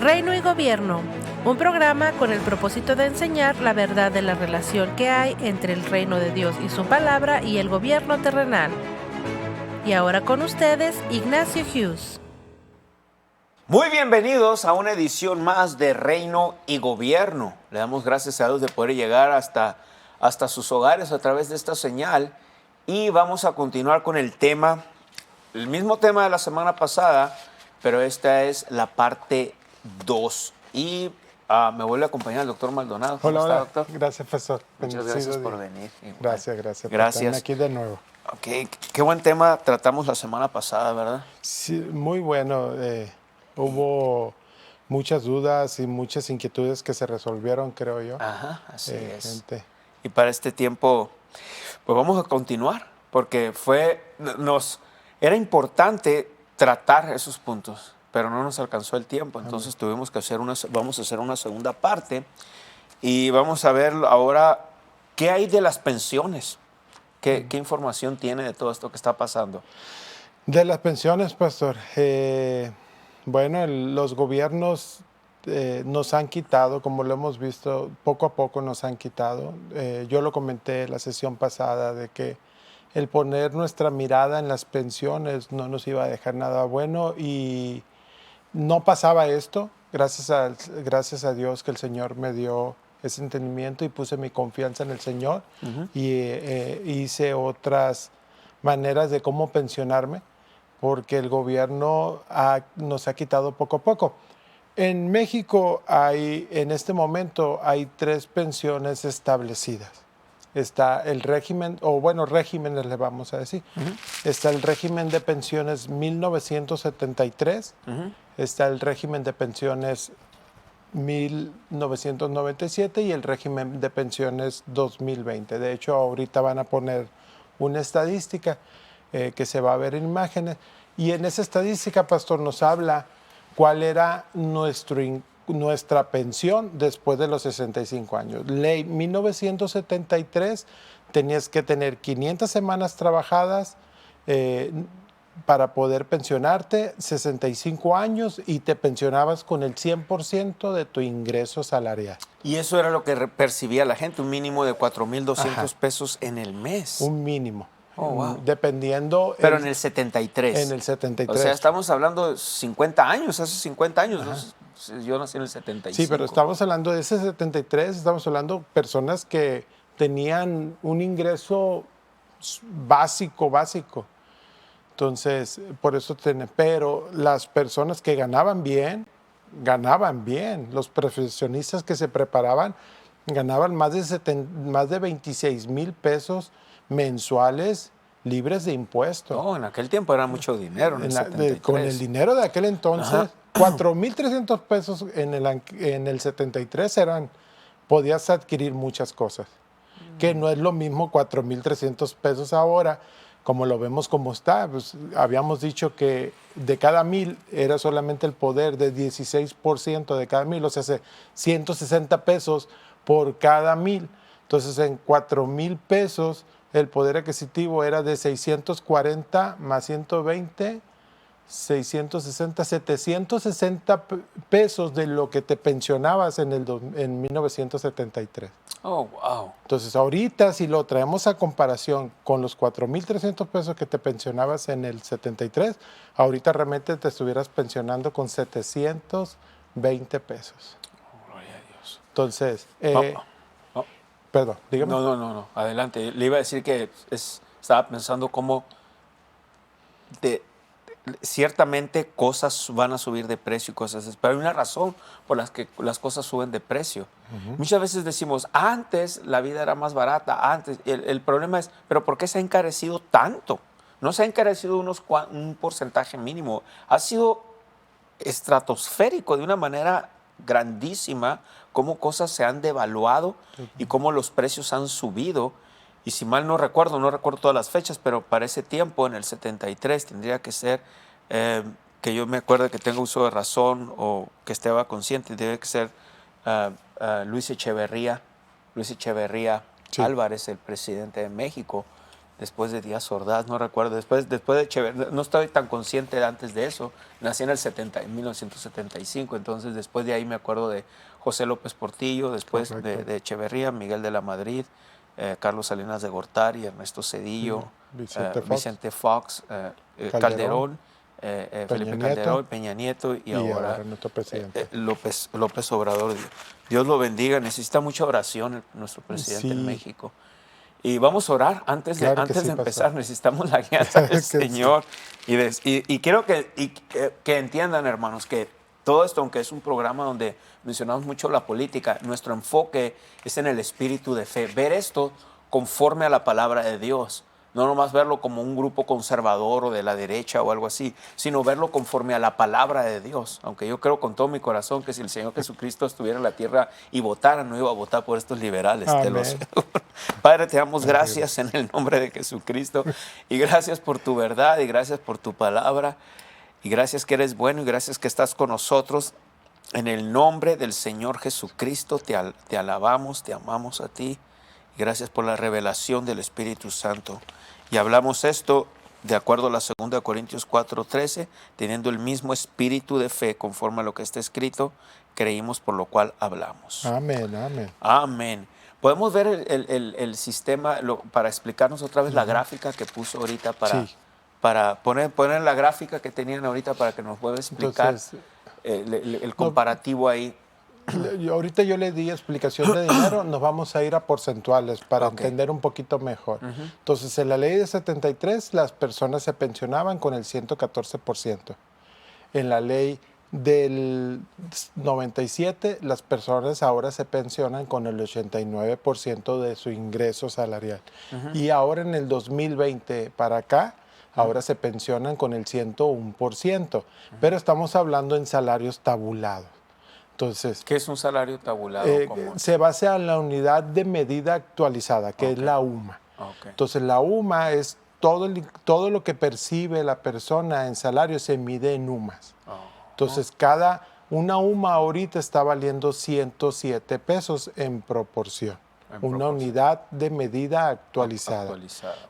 Reino y Gobierno, un programa con el propósito de enseñar la verdad de la relación que hay entre el reino de Dios y su palabra y el gobierno terrenal. Y ahora con ustedes, Ignacio Hughes. Muy bienvenidos a una edición más de Reino y Gobierno. Le damos gracias a Dios de poder llegar hasta sus hogares a través de esta señal. Y vamos a continuar con el mismo tema de la semana pasada, pero esta es la parte 2. Y me vuelve a acompañar el doctor Maldonado. ¿Cómo está, doctor? Gracias, profesor. Muchas gracias por venir. Gracias. Gracias. Por estar aquí de nuevo. Okay. Qué buen tema tratamos la semana pasada, ¿verdad? Sí, muy bueno. Hubo muchas dudas y muchas inquietudes que se resolvieron, creo yo. Ajá, así es. Gente. Y para este tiempo, pues vamos a continuar, porque era importante tratar esos puntos, pero no nos alcanzó el tiempo, entonces tuvimos que vamos a hacer una segunda parte y vamos a ver ahora qué hay de las pensiones, qué información tiene de todo esto que está pasando. De las pensiones, pastor, bueno, los gobiernos nos han quitado, como lo hemos visto, poco a poco nos han quitado. Yo lo comenté la sesión pasada de que el poner nuestra mirada en las pensiones no nos iba a dejar nada bueno y no pasaba esto. Gracias a Dios que el Señor me dio ese entendimiento y puse mi confianza en el Señor y hice otras maneras de cómo pensionarme porque el gobierno nos ha quitado poco a poco. En México en este momento hay 3 pensiones establecidas. Está el régimen, regímenes le vamos a decir. Está el régimen de pensiones 1973, está el régimen de pensiones 1997 y el régimen de pensiones 2020. De hecho, ahorita van a poner una estadística que se va a ver en imágenes. Y en esa estadística, pastor, nos habla cuál era nuestra pensión después de los 65 años. Ley 1973, tenías que tener 500 semanas trabajadas para poder pensionarte, 65 años y te pensionabas con el 100% de tu ingreso salarial. Y eso era lo que percibía la gente, un mínimo de 4,200 pesos en el mes. Un mínimo. Oh, wow. Dependiendo. Pero en el 73. En el 73. O sea, estamos hablando de 50 años, hace 50 años. ¿No? Yo nací en el 75. Sí, pero estamos hablando de ese 73, estamos hablando de personas que tenían un ingreso básico. Entonces, por eso pero las personas que ganaban bien. Los profesionistas que se preparaban ganaban más de 26,000 pesos mensuales libres de impuestos. No, en aquel tiempo era mucho dinero. Con el dinero de aquel entonces, 4,300 pesos en el 73 podías adquirir muchas cosas. Que no es lo mismo 4,300 pesos ahora, como lo vemos como está. Pues, habíamos dicho que de cada 1,000 era solamente el poder de 16% de cada 1,000, o sea, 160 pesos por cada 1,000. Entonces, en 4,000 pesos, el poder adquisitivo era de 640 más 120, 660, 760 pesos de lo que te pensionabas en 1973. Oh, wow. Entonces, ahorita, si lo traemos a comparación con los 4,300 pesos que te pensionabas en el 73, ahorita realmente te estuvieras pensionando con 720 pesos. Oh, gloria a Dios. Entonces, perdón, dígame. No, adelante. Le iba a decir que estaba pensando cómo ciertamente cosas van a subir de precio y cosas así, pero hay una razón por la que las cosas suben de precio. Muchas veces decimos, antes la vida era más barata, antes. El problema es, ¿pero por qué se ha encarecido tanto? No se ha encarecido un porcentaje mínimo. Ha sido estratosférico de una manera grandísima, cómo cosas se han devaluado y cómo los precios han subido. Y si mal no recuerdo todas las fechas, pero para ese tiempo, en el 73, tendría que ser, que yo me acuerde que tenga uso de razón o que estaba consciente, debe que ser Luis Echeverría Sí. Álvarez, el presidente de México, después de Díaz Ordaz, no recuerdo, después de Echeverría, no estoy tan consciente antes de eso, nací en 1975, entonces después de ahí me acuerdo de José López Portillo, después de Echeverría, Miguel de la Madrid, Carlos Salinas de Gortari, Ernesto Cedillo, Vicente Fox, Calderón, Felipe Calderón, Peña Nieto y ahora nuestro presidente. López Obrador. Dios lo bendiga, necesita mucha oración nuestro presidente en México. Y vamos a orar antes de empezar. Necesitamos la guía del Señor. Y quiero que entiendan, hermanos, que todo esto, aunque es un programa donde mencionamos mucho la política, nuestro enfoque es en el espíritu de fe. Ver esto conforme a la palabra de Dios. No nomás verlo como un grupo conservador o de la derecha o algo así, sino verlo conforme a la palabra de Dios. Aunque yo creo con todo mi corazón que si el Señor Jesucristo estuviera en la tierra y votara, no iba a votar por estos liberales. Te lo aseguro. Padre, te damos gracias en el nombre de Jesucristo. Y gracias por tu verdad y gracias por tu palabra. Y gracias que eres bueno y gracias que estás con nosotros. En el nombre del Señor Jesucristo te alabamos, te amamos a ti. Y gracias por la revelación del Espíritu Santo. Y hablamos esto de acuerdo a la 2 Corintios 4:13, teniendo el mismo espíritu de fe conforme a lo que está escrito, creímos por lo cual hablamos. Amén, amén. Amén. Podemos ver el sistema, para explicarnos otra vez la gráfica que puso ahorita para poner la gráfica que tenían ahorita para que nos pueda explicar. Entonces, el comparativo ahí. Ahorita yo le di explicación de dinero, nos vamos a ir a porcentuales para entender un poquito mejor. Entonces, en la ley de 73, las personas se pensionaban con el 114%. En la ley del 97, las personas ahora se pensionan con el 89% de su ingreso salarial. Y ahora en el 2020 para acá, ahora se pensionan con el 101%. Pero estamos hablando en salarios tabulados. Entonces, ¿qué es un salario tabulado? Se basa en la unidad de medida actualizada, que es la UMA. Entonces, la UMA es todo lo que percibe la persona en salario se mide en UMAs. Entonces, una UMA ahorita está valiendo 107 pesos en proporción. Una unidad de medida actualizada.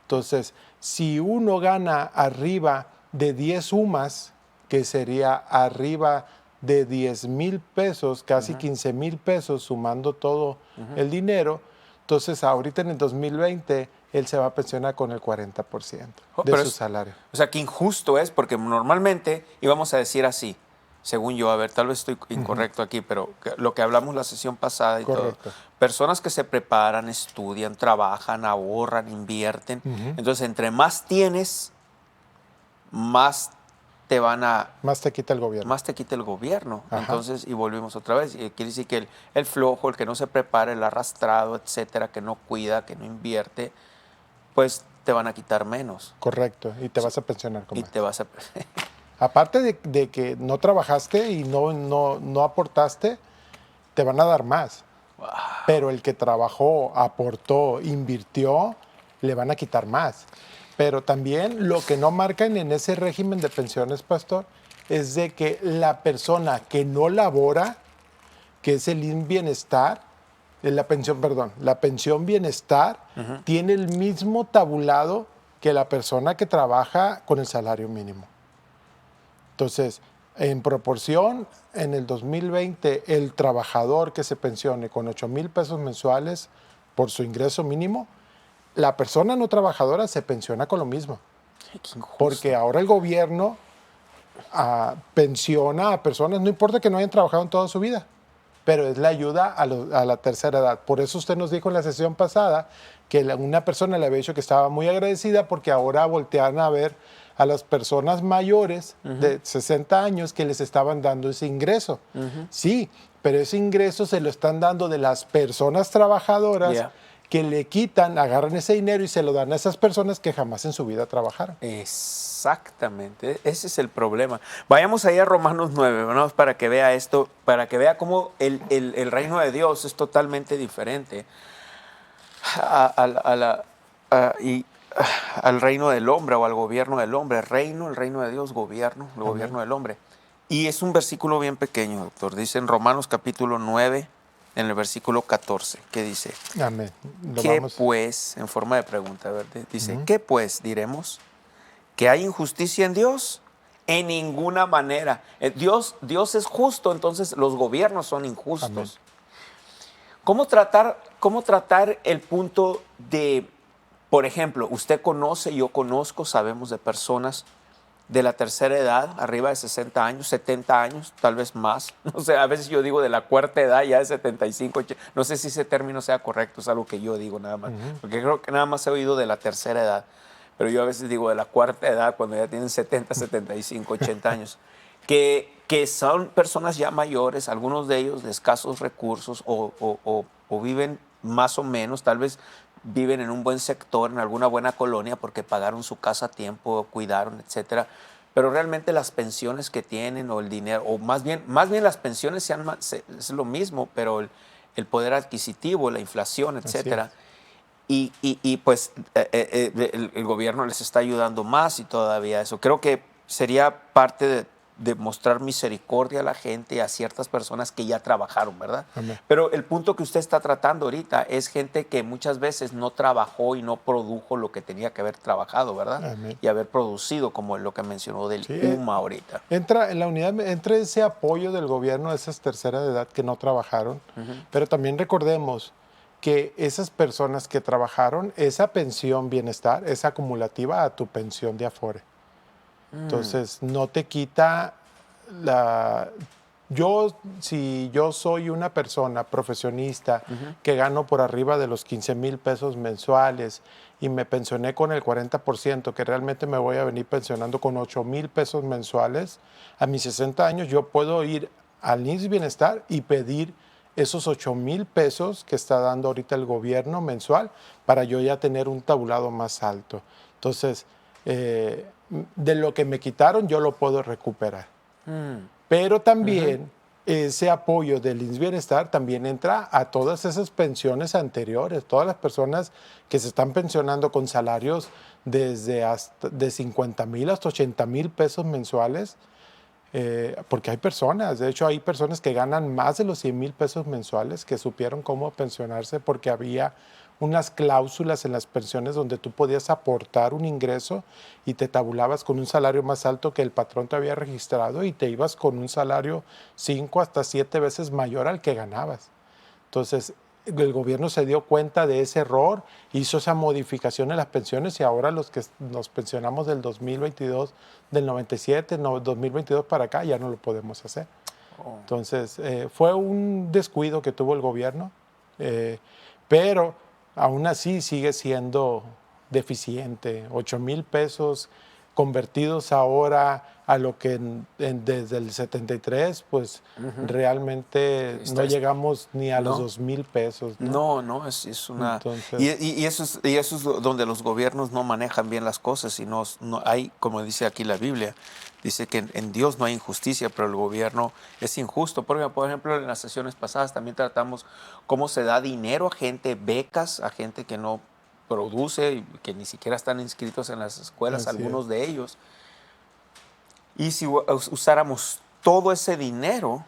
Entonces, si uno gana arriba de 10 UMAs, que sería arriba de 10,000 pesos, casi 15,000 pesos, sumando todo el dinero, entonces ahorita en el 2020 él se va a pensionar con el 40% de su salario. O sea, que injusto es, porque normalmente íbamos a decir así, según yo, a ver, tal vez estoy incorrecto aquí, pero lo que hablamos la sesión pasada y todo, personas que se preparan, estudian, trabajan, ahorran, invierten, entonces entre más tienes, más te quita el gobierno. Más te quita el gobierno. Entonces, y volvimos otra vez. Y quiere decir que el flojo, el que no se prepara, el arrastrado, etcétera, que no cuida, que no invierte, pues te van a quitar menos. Correcto. Y te vas a pensionar con más. Y te vas a... Aparte de que no trabajaste y no aportaste, te van a dar más. Wow. Pero el que trabajó, aportó, invirtió, le van a quitar más. Pero también lo que no marcan en ese régimen de pensiones, pastor, es de que la persona que no labora, que es el bienestar, la pensión bienestar, tiene el mismo tabulado que la persona que trabaja con el salario mínimo. Entonces, en proporción, en el 2020, el trabajador que se pensione con 8,000 pesos mensuales por su ingreso mínimo, la persona no trabajadora se pensiona con lo mismo. Porque ahora el gobierno pensiona a personas, no importa que no hayan trabajado en toda su vida, pero es la ayuda a la tercera edad. Por eso usted nos dijo en la sesión pasada que una persona le había dicho que estaba muy agradecida porque ahora voltean a ver a las personas mayores de 60 años que les estaban dando ese ingreso. Sí, pero ese ingreso se lo están dando de las personas trabajadoras que le quitan, agarran ese dinero y se lo dan a esas personas que jamás en su vida trabajaron. Exactamente, ese es el problema. Vayamos ahí a Romanos 9, ¿no? Para que vea esto, para que vea cómo el reino de Dios es totalmente diferente al reino del hombre o al gobierno del hombre. El reino de Dios, gobierno, el gobierno del hombre. Y es un versículo bien pequeño, doctor. Dice en Romanos capítulo 9, en el versículo 14, que dice, Amén. ¿qué pues, en forma de pregunta, ¿verdad? Dice, ¿qué pues diremos? ¿Que hay injusticia en Dios? En ninguna manera. Dios es justo, entonces los gobiernos son injustos. Amén. ¿Cómo tratar el punto de, por ejemplo, usted conoce, yo conozco, sabemos de personas de la tercera edad, arriba de 60 años, 70 años, tal vez más. No sé, a veces yo digo de la cuarta edad, ya de 75, 80, no sé si ese término sea correcto, es algo que yo digo nada más, porque creo que nada más he oído de la tercera edad, pero yo a veces digo de la cuarta edad, cuando ya tienen 70, 75, 80 años, que son personas ya mayores, algunos de ellos de escasos recursos o viven más o menos, tal vez viven en un buen sector, en alguna buena colonia porque pagaron su casa a tiempo, cuidaron, etcétera. Pero realmente las pensiones que tienen o el dinero, o más bien las pensiones es lo mismo, pero el poder adquisitivo, la inflación, etcétera. Y pues el gobierno les está ayudando más y todavía eso. Creo que sería parte de mostrar misericordia a la gente, a ciertas personas que ya trabajaron, ¿verdad? Amén. Pero el punto que usted está tratando ahorita es gente que muchas veces no trabajó y no produjo lo que tenía que haber trabajado, ¿verdad? Amén. Y haber producido, como lo que mencionó del UMA ahorita. Entra en la unidad, entra ese apoyo del gobierno a esas terceras de edad que no trabajaron, pero también recordemos que esas personas que trabajaron, esa pensión bienestar es acumulativa a tu pensión de Afore. Entonces, no te quita si yo soy una persona profesionista que gano por arriba de los 15,000 pesos mensuales y me pensioné con el 40%, que realmente me voy a venir pensionando con 8,000 pesos mensuales, a mis 60 años yo puedo ir al IMSS Bienestar y pedir esos 8,000 pesos que está dando ahorita el gobierno mensual para yo ya tener un tabulado más alto. Entonces, de lo que me quitaron yo lo puedo recuperar. Pero también ese apoyo del IMSS Bienestar también entra a todas esas pensiones anteriores, todas las personas que se están pensionando con salarios de 50,000 hasta 80,000 pesos mensuales, porque hay personas, de hecho hay personas que ganan más de los 100,000 pesos mensuales que supieron cómo pensionarse porque había unas cláusulas en las pensiones donde tú podías aportar un ingreso y te tabulabas con un salario más alto que el patrón te había registrado y te ibas con un salario 5 hasta 7 veces mayor al que ganabas. Entonces, el gobierno se dio cuenta de ese error, hizo esa modificación en las pensiones y ahora los que nos pensionamos del 2022, del 97, 2022 para acá, ya no lo podemos hacer. Entonces, fue un descuido que tuvo el gobierno, pero aún así sigue siendo deficiente. 8,000 pesos convertidos ahora a lo que desde el 73, pues realmente no llegamos ni a los 2,000 pesos. No, es una... Entonces, y eso es donde los gobiernos no manejan bien las cosas y no hay, como dice aquí la Biblia, dice que en Dios no hay injusticia, pero el gobierno es injusto. Por ejemplo, en las sesiones pasadas también tratamos cómo se da dinero a gente, becas a gente que no produce y que ni siquiera están inscritos en las escuelas, algunos de ellos. Y si usáramos todo ese dinero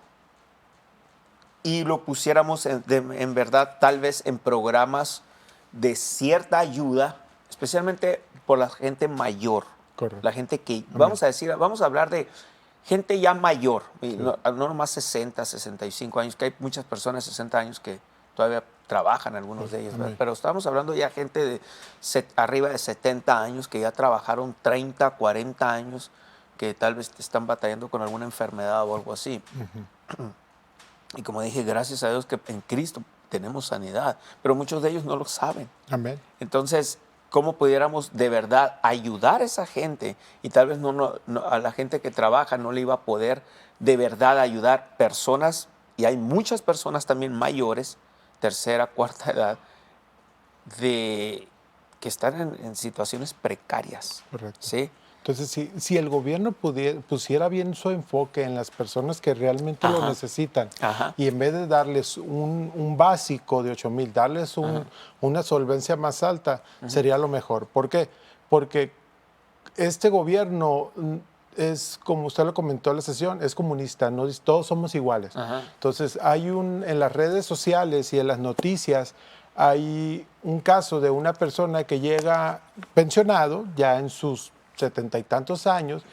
y lo pusiéramos en verdad tal vez en programas de cierta ayuda, especialmente por la gente mayor. Correcto. La gente que, vamos a hablar de gente ya mayor, no nomás 60, 65 años, que hay muchas personas de 60 años que todavía trabajan, algunos de ellos, pero estamos hablando ya gente de arriba de 70 años que ya trabajaron 30, 40 años, que tal vez están batallando con alguna enfermedad o algo así. Y como dije, gracias a Dios que en Cristo tenemos sanidad, pero muchos de ellos no lo saben. Amén. Entonces, ¿cómo pudiéramos de verdad ayudar a esa gente? Y tal vez a la gente que trabaja no le iba a poder de verdad ayudar personas, y hay muchas personas también mayores, tercera, cuarta edad, que están en situaciones precarias. Correcto. ¿Sí? Entonces, si el gobierno pusiera bien su enfoque en las personas que realmente lo necesitan, y en vez de darles un básico de 8,000, darles una solvencia más alta, sería lo mejor. ¿Por qué? Porque este gobierno es, como usted lo comentó en la sesión, es comunista, no dice, todos somos iguales. Ajá. Entonces, en las redes sociales y en las noticias hay un caso de una persona que llega pensionado, ya en sus 70 y tantos años,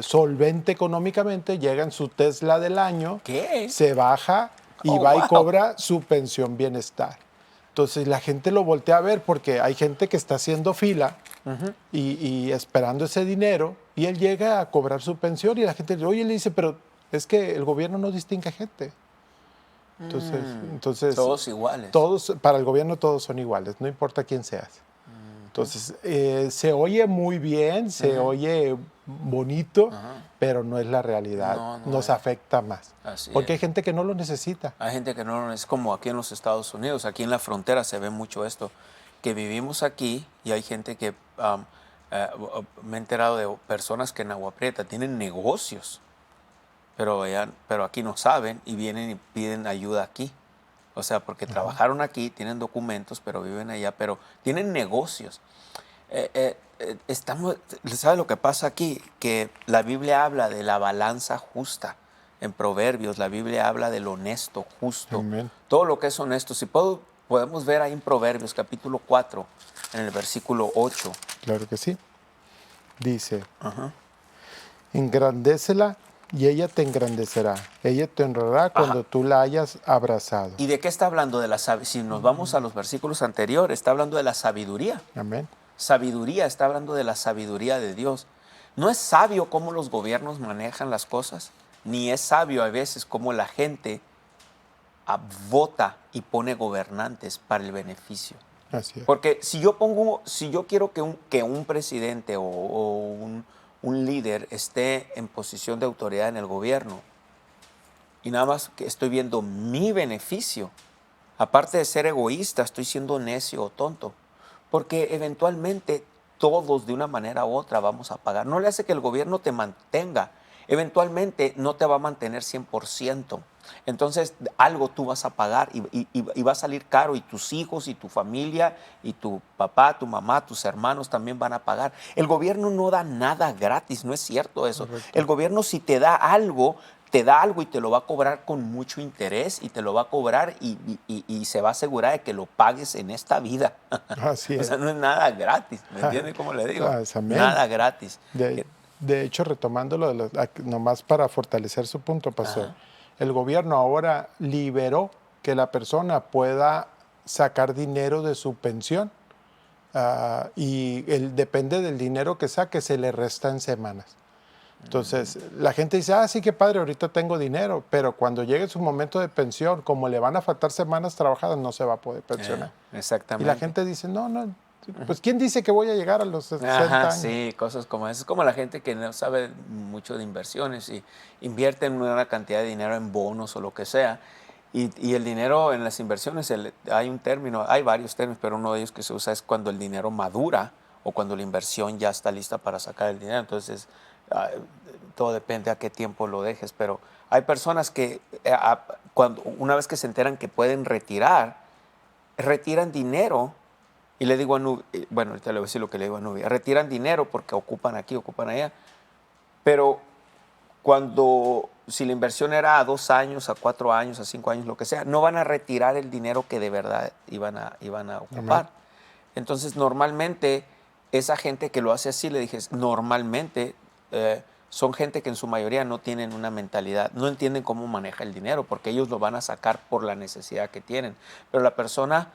solvente económicamente, llega en su Tesla del año, ¿Qué? se baja y Oh, va y wow. cobra su pensión bienestar. Entonces la gente lo voltea a ver porque hay gente que está haciendo fila y esperando ese dinero y él llega a cobrar su pensión y la gente le dice, pero es que el gobierno no distingue gente. Entonces Todos iguales. para el gobierno todos son iguales, no importa quién seas. Entonces, se oye muy bien, se oye bonito, pero no es la realidad. No, no Nos es. afecta más. Así Porque hay es. gente que no lo necesita. Hay gente que no es como aquí en los Estados Unidos, aquí en la frontera se ve mucho esto, que vivimos aquí y hay gente que me he enterado de personas que en Agua Prieta tienen negocios, pero aquí no saben y vienen y piden ayuda aquí. O sea, porque trabajaron aquí, tienen documentos, pero viven allá, pero tienen negocios. ¿Sabe lo que pasa aquí? Que la Biblia habla de la balanza justa. En Proverbios, la Biblia habla del honesto, justo. Amén. Todo lo que es honesto. Si podemos ver ahí en Proverbios, capítulo 4, en el versículo 8. Claro que sí. Dice, engrandécela y ella te engrandecerá. Ella te honrará cuando tú la hayas abrazado. ¿Y de qué está hablando? Si nos vamos a los versículos anteriores, está hablando de la sabiduría. Amén. Sabiduría, está hablando de la sabiduría de Dios. No es sabio cómo los gobiernos manejan las cosas, ni es sabio a veces cómo la gente vota y pone gobernantes para el beneficio. Así es. Porque si yo quiero que un presidente o un líder esté en posición de autoridad en el gobierno y nada más que estoy viendo mi beneficio, aparte de ser egoísta, estoy siendo necio o tonto. Porque eventualmente todos de una manera u otra vamos a pagar. No le hace que el gobierno te mantenga. Eventualmente no te va a mantener 100%. Entonces algo tú vas a pagar y va a salir caro y tus hijos y tu familia y tu papá, tu mamá, tus hermanos también van a pagar. El gobierno no da nada gratis, no es cierto eso. Correcto. El gobierno si te da algo y te lo va a cobrar con mucho interés y te lo va a cobrar y se va a asegurar de que lo pagues en esta vida. Así O es. sea, no es nada gratis, ¿me entiendes cómo le digo? Amén. Nada gratis. De hecho, retomándolo, nomás para fortalecer su punto, pastor, el gobierno ahora liberó que la persona pueda sacar dinero de su pensión y depende del dinero que saque, se le resta en semanas. Entonces, la gente dice, sí, qué padre, ahorita tengo dinero, pero cuando llegue su momento de pensión, como le van a faltar semanas trabajadas, no se va a poder pensionar. Exactamente. Y la gente dice, no, pues ¿quién dice que voy a llegar a los 60 años? Sí, cosas como esas. Es como la gente que no sabe mucho de inversiones y invierte en una cantidad de dinero en bonos o lo que sea. Y el dinero en las inversiones, hay un término, hay varios términos, pero uno de ellos que se usa es cuando el dinero madura o cuando la inversión ya está lista para sacar el dinero. Entonces, todo depende a qué tiempo lo dejes, pero hay personas que una vez que se enteran que pueden retiran dinero. Y le digo a Nubia, bueno, ahorita le voy a decir lo que le digo a Nubia, retiran dinero porque ocupan aquí, ocupan allá, pero si la inversión era a 2 años, a 4 años, a 5 años, lo que sea, no van a retirar el dinero que de verdad iban a ocupar. Amén. Entonces, normalmente, esa gente que lo hace así, le dije, normalmente son gente que en su mayoría no tienen una mentalidad, no entienden cómo maneja el dinero, porque ellos lo van a sacar por la necesidad que tienen. Pero la persona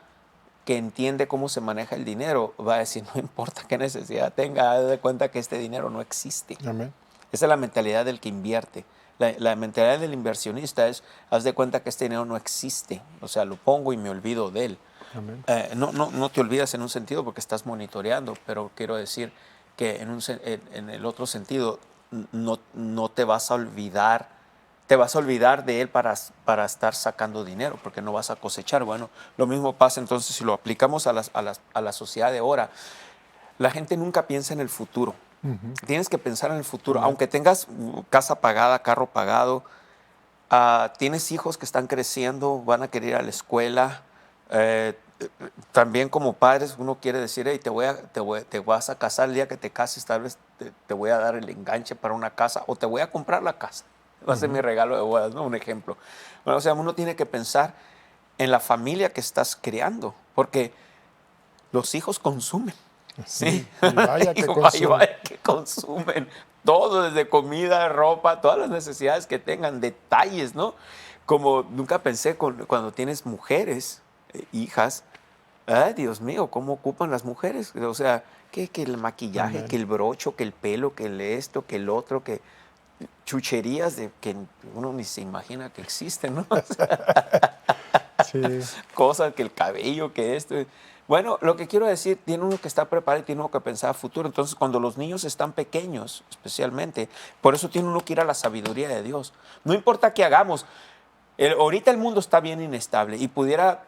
que entiende cómo se maneja el dinero va a decir, no importa qué necesidad tenga, haz de cuenta que este dinero no existe. Amén. Esa es la mentalidad del que invierte. La mentalidad del inversionista es, haz de cuenta que este dinero no existe. O sea, lo pongo y me olvido de él. Amén. No te olvidas en un sentido porque estás monitoreando, pero quiero decir que en el otro sentido no te vas a olvidar. Te vas a olvidar de él para estar sacando dinero, porque no vas a cosechar. Bueno, lo mismo pasa entonces si lo aplicamos a la sociedad de ahora. La gente nunca piensa en el futuro. Tienes que pensar en el futuro. Aunque tengas casa pagada, carro pagado, tienes hijos que están creciendo, van a querer ir a la escuela. También como padres uno quiere decir, hey, te vas a casar el día que te cases, tal vez te voy a dar el enganche para una casa o te voy a comprar la casa. Va a ser mi regalo de bodas, ¿no? Un ejemplo. Bueno, o sea, uno tiene que pensar en la familia que estás creando, porque los hijos consumen. ¿Sí? Y vaya que Y consumen. vaya que consumen todo, desde comida, ropa, todas las necesidades que tengan, detalles, ¿no? Como nunca pensé cuando tienes mujeres, hijas, ay, Dios mío, ¿cómo ocupan las mujeres? O sea, que el maquillaje, Amén. que el brocho, que el pelo, que el esto, que el otro, que chucherías de que uno ni se imagina que existen, ¿no? Sí, Cosas, que el cabello, que esto. Bueno, lo que quiero decir, tiene uno que estar preparado y tiene uno que pensar a futuro. Entonces, cuando los niños están pequeños, especialmente, por eso tiene uno que ir a la sabiduría de Dios. No importa qué hagamos. Ahorita el mundo está bien inestable y pudiera,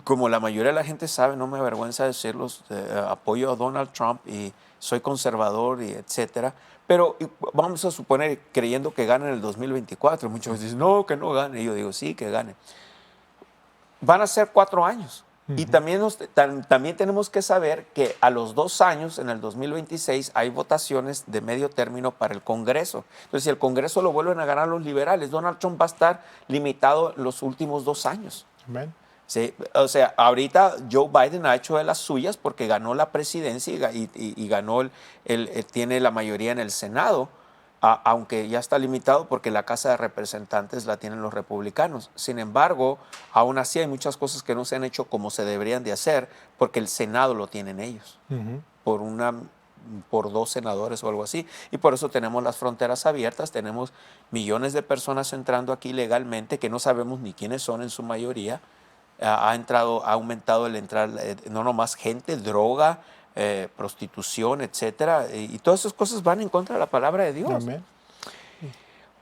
como la mayoría de la gente sabe, no me avergüenza decirlo, apoyo a Donald Trump y soy conservador y etcétera. Pero vamos a suponer, creyendo que gane en el 2024, muchos dicen, no, que no gane. Y yo digo, sí, que gane. Van a ser 4 años. Y también, también tenemos que saber que a los 2 años, en el 2026, hay votaciones de medio término para el Congreso. Entonces, si el Congreso lo vuelven a ganar los liberales, Donald Trump va a estar limitado los últimos 2 años. amén. Sí, o sea, ahorita Joe Biden ha hecho de las suyas porque ganó la presidencia y ganó tiene la mayoría en el Senado, aunque ya está limitado porque la Casa de Representantes la tienen los republicanos. Sin embargo, aún así hay muchas cosas que no se han hecho como se deberían de hacer porque el Senado lo tienen ellos, por 2 senadores o algo así. Y por eso tenemos las fronteras abiertas, tenemos millones de personas entrando aquí legalmente que no sabemos ni quiénes son en su mayoría. Ha aumentado el entrar, no nomás gente, droga, prostitución, etcétera, y todas esas cosas van en contra de la palabra de Dios. Amén.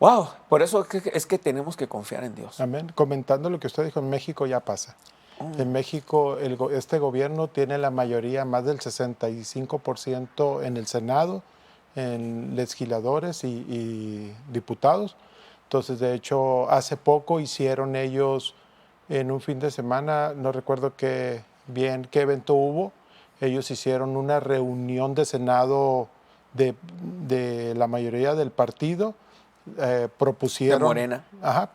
Wow, por eso es que tenemos que confiar en Dios. Amén. Comentando lo que usted dijo, en México ya pasa. En México este gobierno tiene la mayoría, más del 65% en el Senado, en legisladores y diputados. Entonces, de hecho, hace poco hicieron ellos en un fin de semana, no recuerdo qué evento hubo, ellos hicieron una reunión de Senado de la mayoría del partido, propusieron, De Morena.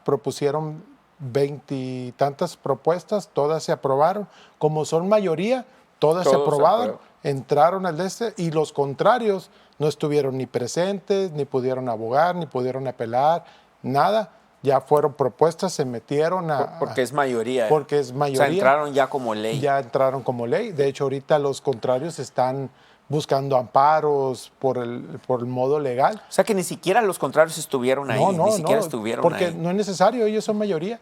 propusieron 20 y tantas propuestas, todas se aprobaron. Como son mayoría, todas se Todos se aprobaron, aprueban. entraron al y los contrarios no estuvieron ni presentes, ni pudieron abogar, ni pudieron apelar, nada. Ya fueron propuestas, se metieron Porque es mayoría. porque es mayoría. O sea, entraron ya como ley. Ya entraron como ley. De hecho, ahorita los contrarios están buscando amparos por el modo legal. O sea, que ni siquiera los contrarios estuvieron ahí. Ni siquiera estuvieron porque ahí. no es necesario, ellos son mayoría.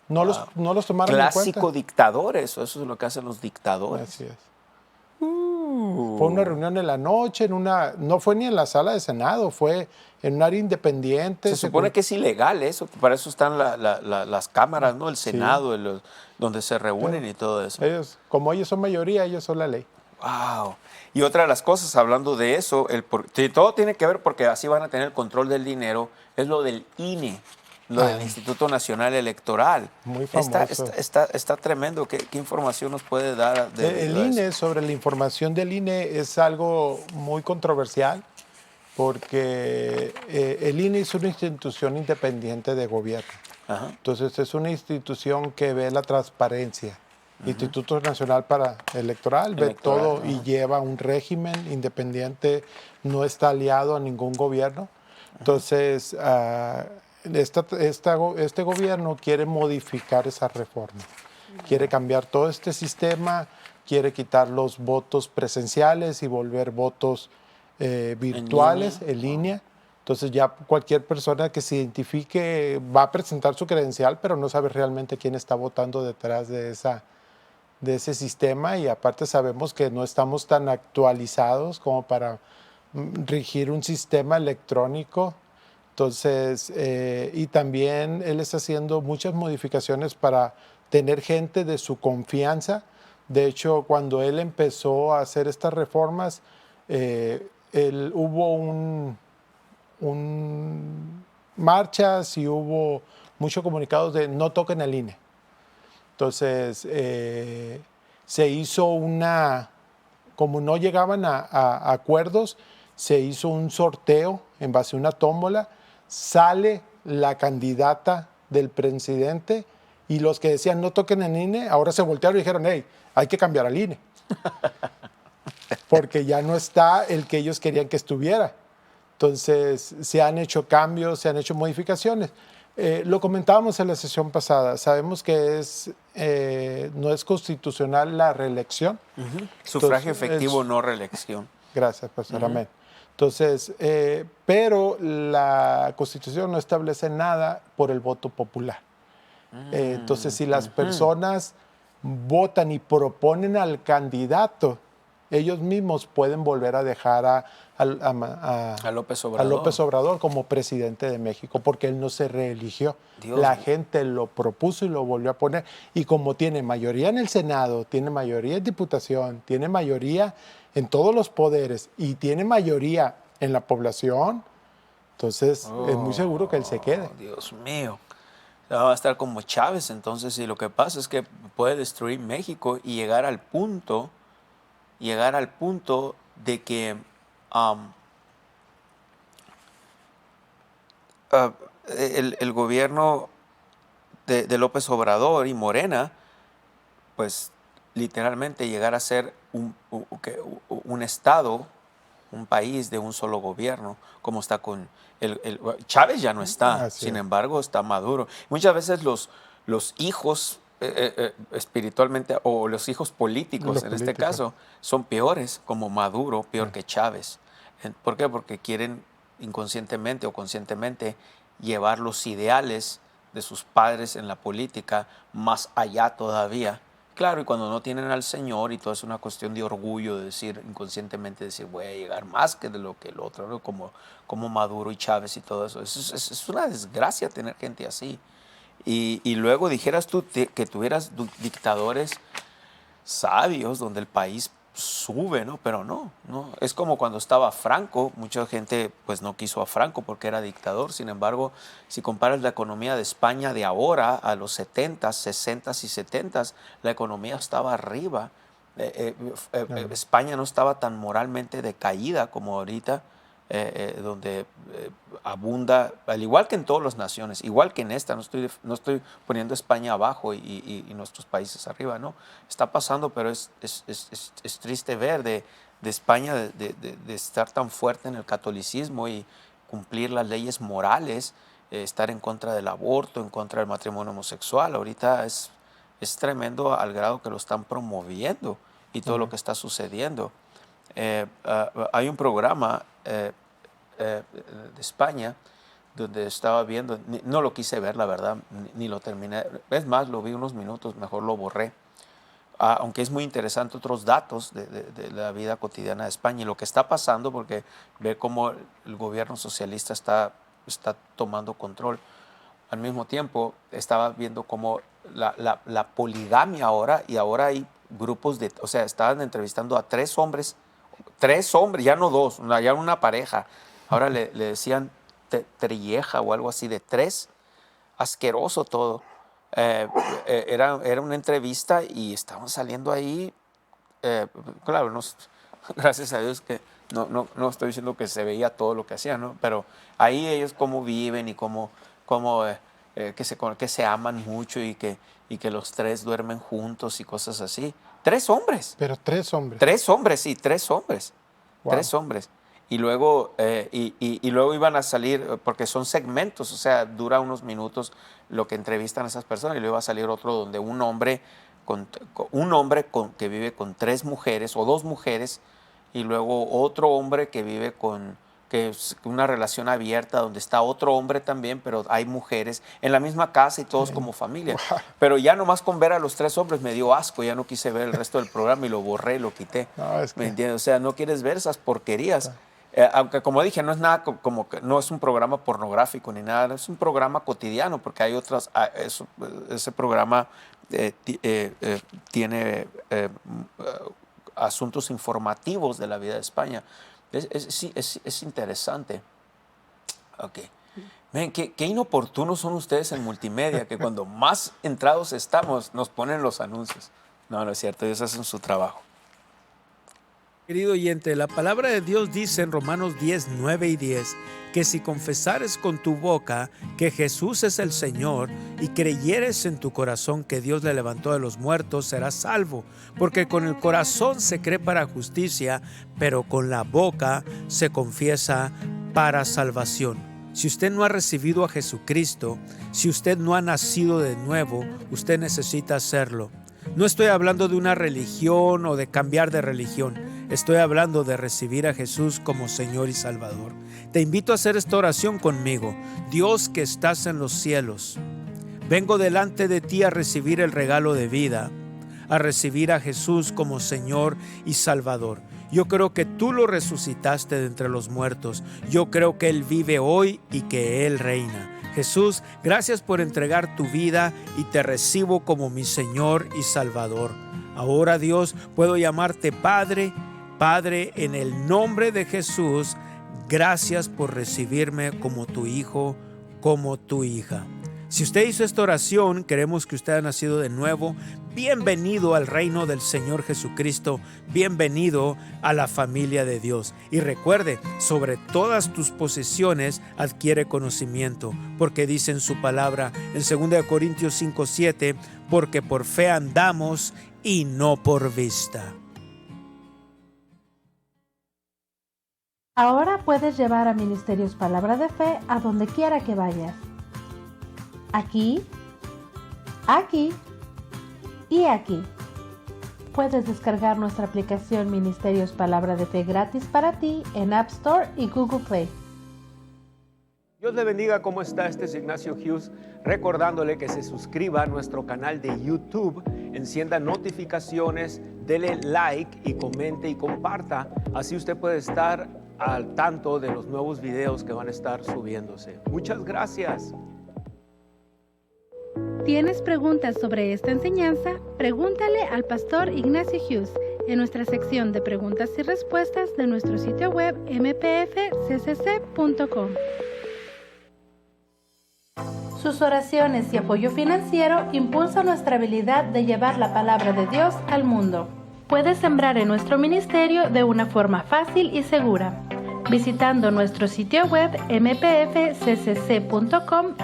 No los tomaron en Clásico cuenta. dictador, eso es lo que hacen los dictadores. Así es. Fue una reunión en la noche, no fue ni en la sala de Senado, fue en un área independiente. Se supone que es ilegal eso, para eso están las cámaras, ¿no? El Senado, donde se reúnen y todo eso. Como ellos son mayoría, ellos son la ley. Wow. Y otra de las cosas, hablando de eso, todo tiene que ver porque así van a tener el control del dinero, es lo del INE, lo del Instituto Nacional Electoral. Muy famoso. Está tremendo. ¿Qué información nos puede dar? El INE, sobre la información del INE, es algo muy controversial porque el INE es una institución independiente de gobierno. Ajá. Entonces es una institución que ve la transparencia. Instituto Nacional Electoral ve todo y lleva un régimen independiente, no está aliado a ningún gobierno. Entonces, este gobierno quiere modificar esa reforma. Quiere cambiar todo este sistema, quiere quitar los votos presenciales y volver votos virtuales, en línea. Entonces ya cualquier persona que se identifique va a presentar su credencial, pero no sabe realmente quién está votando detrás de ese sistema, y aparte sabemos que no estamos tan actualizados como para regir un sistema electrónico. Entonces, y también él está haciendo muchas modificaciones para tener gente de su confianza. De hecho, cuando él empezó a hacer estas reformas, hubo marchas y hubo muchos comunicados de no toquen el INE. Entonces, se hizo como no llegaban a acuerdos, se hizo un sorteo en base a una tómbola, sale la candidata del presidente y los que decían no toquen el INE, ahora se voltearon y dijeron, hey, hay que cambiar al INE. Porque ya no está el que ellos querían que estuviera. Entonces, se han hecho cambios, se han hecho modificaciones. Lo comentábamos en la sesión pasada, sabemos que no es constitucional la reelección. Sufragio efectivo, no reelección. Gracias, pastor. Amén. Entonces, pero la Constitución no establece nada por el voto popular. Entonces, si las personas votan y proponen al candidato, ellos mismos pueden volver a dejar a López Obrador. López Obrador como presidente de México, porque él no se reeligió. La gente lo propuso y lo volvió a poner. Y como tiene mayoría en el Senado, tiene mayoría en Diputación, tiene mayoría en todos los poderes y tiene mayoría en la población, entonces es muy seguro que él se quede. Dios mío. Va a estar como Chávez entonces, y lo que pasa es que puede destruir México y llegar al punto de que el gobierno de López Obrador y Morena, pues literalmente llegar a ser un estado, un país de un solo gobierno, como está con Chávez ya no está, sin embargo está Maduro. Muchas veces los hijos espiritualmente, o los hijos políticos en este caso, son peores, como Maduro, peor que Chávez. ¿Por qué? Porque quieren inconscientemente o conscientemente llevar los ideales de sus padres en la política más allá todavía. Claro, y cuando no tienen al Señor y todo es una cuestión de orgullo, de decir, inconscientemente decir, voy a llegar más que de lo que el otro, ¿no? Como Maduro y Chávez y todo eso. Es una desgracia tener gente así. Y luego dijeras tú que tuvieras dictadores sabios donde el país sube, ¿no? Pero no. Es como cuando estaba Franco, mucha gente pues no quiso a Franco porque era dictador. Sin embargo, si comparas la economía de España de ahora a los 70s, 60s y 70s, la economía estaba arriba. España no estaba tan moralmente decaída como ahorita, donde abunda, al igual que en todas las naciones, igual que en esta, no estoy poniendo España abajo y nuestros países arriba, no, está pasando, pero es triste ver de España de estar tan fuerte en el catolicismo y cumplir las leyes morales, estar en contra del aborto, en contra del matrimonio homosexual. Ahorita es tremendo al grado que lo están promoviendo y todo lo que está sucediendo. Hay un programa de España donde estaba viendo, no lo quise ver, la verdad, ni lo terminé. Es más, lo vi unos minutos, mejor lo borré. Aunque es muy interesante otros datos de la vida cotidiana de España y lo que está pasando, porque ve cómo el gobierno socialista está tomando control. Al mismo tiempo, estaba viendo cómo la poligamia ahora, y ahora hay grupos o sea, estaban entrevistando a tres hombres, ya no dos, ya una pareja. Ahora le decían trilleja o algo así de tres. Asqueroso todo. Era una entrevista y estaban saliendo ahí. Claro, gracias a Dios que no estoy diciendo que se veía todo lo que hacían, ¿no? Pero ahí ellos cómo viven y cómo que se aman mucho y que los tres duermen juntos y cosas así. Tres hombres. Pero tres hombres. Tres hombres, sí, tres hombres. Wow. Tres hombres. Y luego, y luego iban a salir, porque son segmentos, o sea, dura unos minutos lo que entrevistan a esas personas, y luego va a salir otro donde un hombre que vive con tres mujeres o dos mujeres, y luego otro hombre que vive que es una relación abierta donde está otro hombre también, pero hay mujeres en la misma casa y todos como familia. Wow. Pero ya nomás con ver a los tres hombres me dio asco, ya no quise ver el resto del programa y lo borré y lo quité. No, ¿me entiendes? O sea, no quieres ver esas porquerías. Aunque como dije, no es nada no es un programa pornográfico ni nada, es un programa cotidiano, porque hay otras, ese programa tiene asuntos informativos de la vida de España. Es interesante. Ok. Ven, qué inoportunos son ustedes en multimedia, que cuando más entrados estamos nos ponen los anuncios. No es cierto, ellos hacen su trabajo. Querido oyente, la palabra de Dios dice en Romanos 10, 9 y 10 que si confesares con tu boca que Jesús es el Señor y creyeres en tu corazón que Dios le levantó de los muertos, serás salvo. Porque con el corazón se cree para justicia, pero con la boca se confiesa para salvación. Si usted no ha recibido a Jesucristo, si usted no ha nacido de nuevo, usted necesita hacerlo. No estoy hablando de una religión o de cambiar de religión. Estoy hablando de recibir a Jesús como Señor y Salvador. Te invito a hacer esta oración conmigo. Dios que estás en los cielos, vengo delante de ti a recibir el regalo de vida, a recibir a Jesús como Señor y Salvador. Yo creo que tú lo resucitaste de entre los muertos. Yo creo que Él vive hoy y que Él reina. Jesús, gracias por entregar tu vida y te recibo como mi Señor y Salvador. Ahora, Dios, puedo llamarte Padre. Padre, en el nombre de Jesús, gracias por recibirme como tu hijo, como tu hija. Si usted hizo esta oración, queremos que usted haya nacido de nuevo. Bienvenido al reino del Señor Jesucristo. Bienvenido a la familia de Dios. Y recuerde, sobre todas tus posesiones adquiere conocimiento, porque dice en su palabra en 2 Corintios 5:7, porque por fe andamos y no por vista. Ahora puedes llevar a Ministerios Palabra de Fe a donde quiera que vayas. Aquí, aquí y aquí. Puedes descargar nuestra aplicación Ministerios Palabra de Fe gratis para ti en App Store y Google Play. Dios le bendiga, ¿cómo está? Este es Ignacio Hughes, recordándole que se suscriba a nuestro canal de YouTube, encienda notificaciones, dele like y comente y comparta. Así usted puede estar al tanto de los nuevos videos que van a estar subiéndose. Muchas gracias. ¿Tienes preguntas sobre esta enseñanza? Pregúntale al pastor Ignacio Hughes en nuestra sección de preguntas y respuestas de nuestro sitio web mpfccc.com. Sus oraciones y apoyo financiero impulsan nuestra habilidad de llevar la palabra de Dios al mundo. Puedes sembrar en nuestro ministerio de una forma fácil y segura, visitando nuestro sitio web mpfccc.com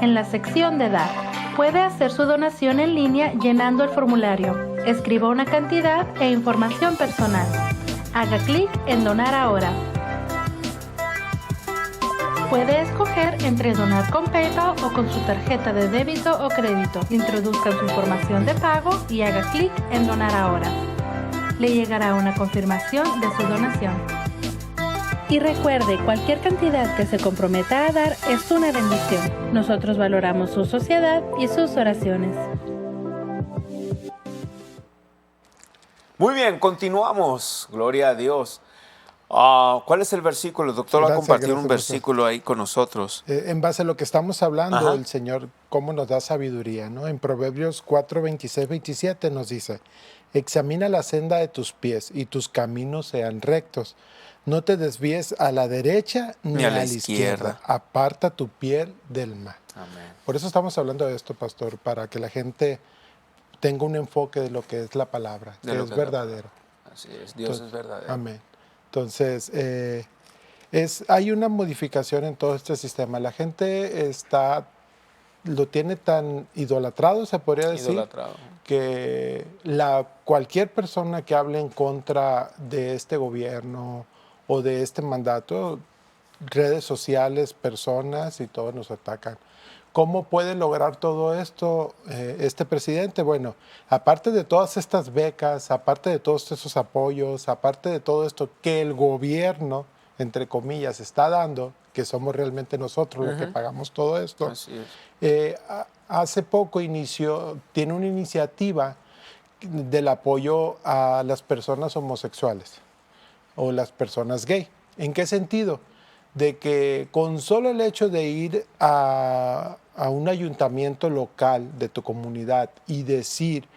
en la sección de Dar. Puede hacer su donación en línea llenando el formulario. Escriba una cantidad e información personal. Haga clic en Donar ahora. Puede escoger entre donar con PayPal o con su tarjeta de débito o crédito. Introduzca su información de pago y haga clic en Donar ahora. Le llegará una confirmación de su donación. Y recuerde, cualquier cantidad que se comprometa a dar es una bendición. Nosotros valoramos su sociedad y sus oraciones. Muy bien, continuamos. Gloria a Dios. ¿Cuál es el versículo? El doctor va a compartir un versículo ahí con nosotros. En base a lo que estamos hablando, Ajá. el Señor, cómo nos da sabiduría, ¿no? En Proverbios 4, 26, 27 nos dice, examina la senda de tus pies y tus caminos sean rectos. No te desvíes a la derecha ni a la izquierda. Aparta tu piel del mal. Amén. Por eso estamos hablando de esto, pastor, para que la gente tenga un enfoque de lo que es la palabra, que es verdadero. Así es, Dios es verdadero. Amén. Entonces, hay una modificación en todo este sistema. La gente lo tiene tan idolatrado, se podría decir, que cualquier persona que hable en contra de este gobierno o de este mandato, redes sociales, personas y todos nos atacan. ¿Cómo puede lograr todo esto este presidente? Bueno, aparte de todas estas becas, aparte de todos esos apoyos, aparte de todo esto que el gobierno, entre comillas, está dando, que somos realmente nosotros los que pagamos todo esto, Así es. hace poco tiene una iniciativa del apoyo a las personas homosexuales o las personas gay. ¿En qué sentido? De que con solo el hecho de ir a un ayuntamiento local de tu comunidad y decir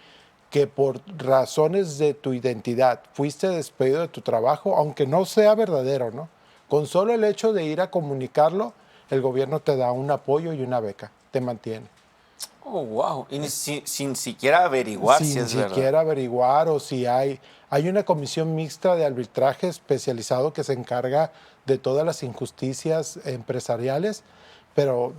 que por razones de tu identidad fuiste despedido de tu trabajo, aunque no sea verdadero, ¿no? Con solo el hecho de ir a comunicarlo, el gobierno te da un apoyo y una beca, te mantiene. Oh, wow. Y sin siquiera averiguar si sin es verdad. siquiera averiguar o si hay una comisión mixta de arbitraje especializado que se encarga de todas las injusticias empresariales, pero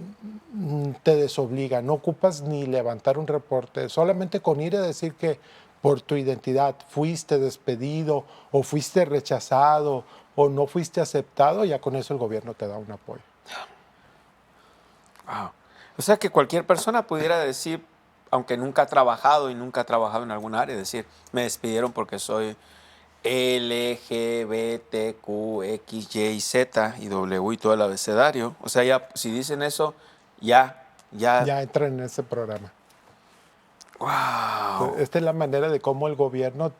te desobliga, no ocupas ni levantar un reporte, solamente con ir a decir que por tu identidad fuiste despedido o fuiste rechazado o no fuiste aceptado, ya con eso el gobierno te da un apoyo. Wow. O sea que cualquier persona pudiera decir, aunque nunca ha trabajado y nunca ha trabajado en alguna área, decir, me despidieron porque soy L, G, B, T, Q, X, Y, Z y W y todo el abecedario. O sea, ya si dicen eso, ya. Ya entran en ese programa. Wow. Esta es la manera de cómo el gobierno,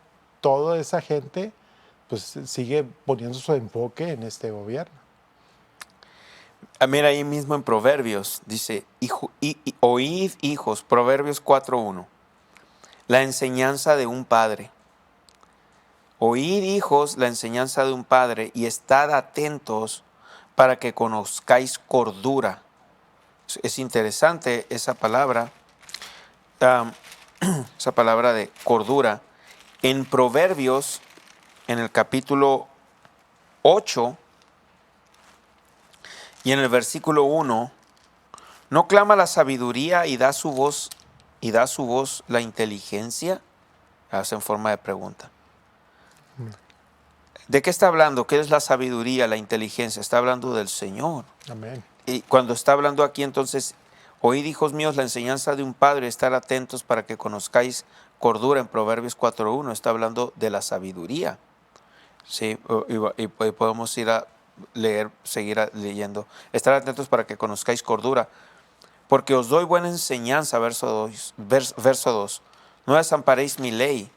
toda esa gente, pues sigue poniendo su enfoque en este gobierno. Mira ahí mismo en Proverbios, dice, oíd hijos, Proverbios 4.1, la enseñanza de un padre. Oíd hijos la enseñanza de un padre y estad atentos para que conozcáis cordura. Es interesante esa palabra de cordura. En Proverbios, en el capítulo 8 y en el versículo 1, ¿no clama la sabiduría y da su voz la inteligencia? Hace en forma de pregunta. ¿De qué está hablando? ¿Qué es la sabiduría, la inteligencia? Está hablando del Señor. Amén. Y cuando está hablando aquí, entonces, oíd, hijos míos, la enseñanza de un padre, estar atentos para que conozcáis cordura. En Proverbios 4.1 está hablando de la sabiduría. Sí, y podemos ir a leer, seguir leyendo. Estar atentos para que conozcáis cordura. Porque os doy buena enseñanza, verso 2. No desamparéis mi ley.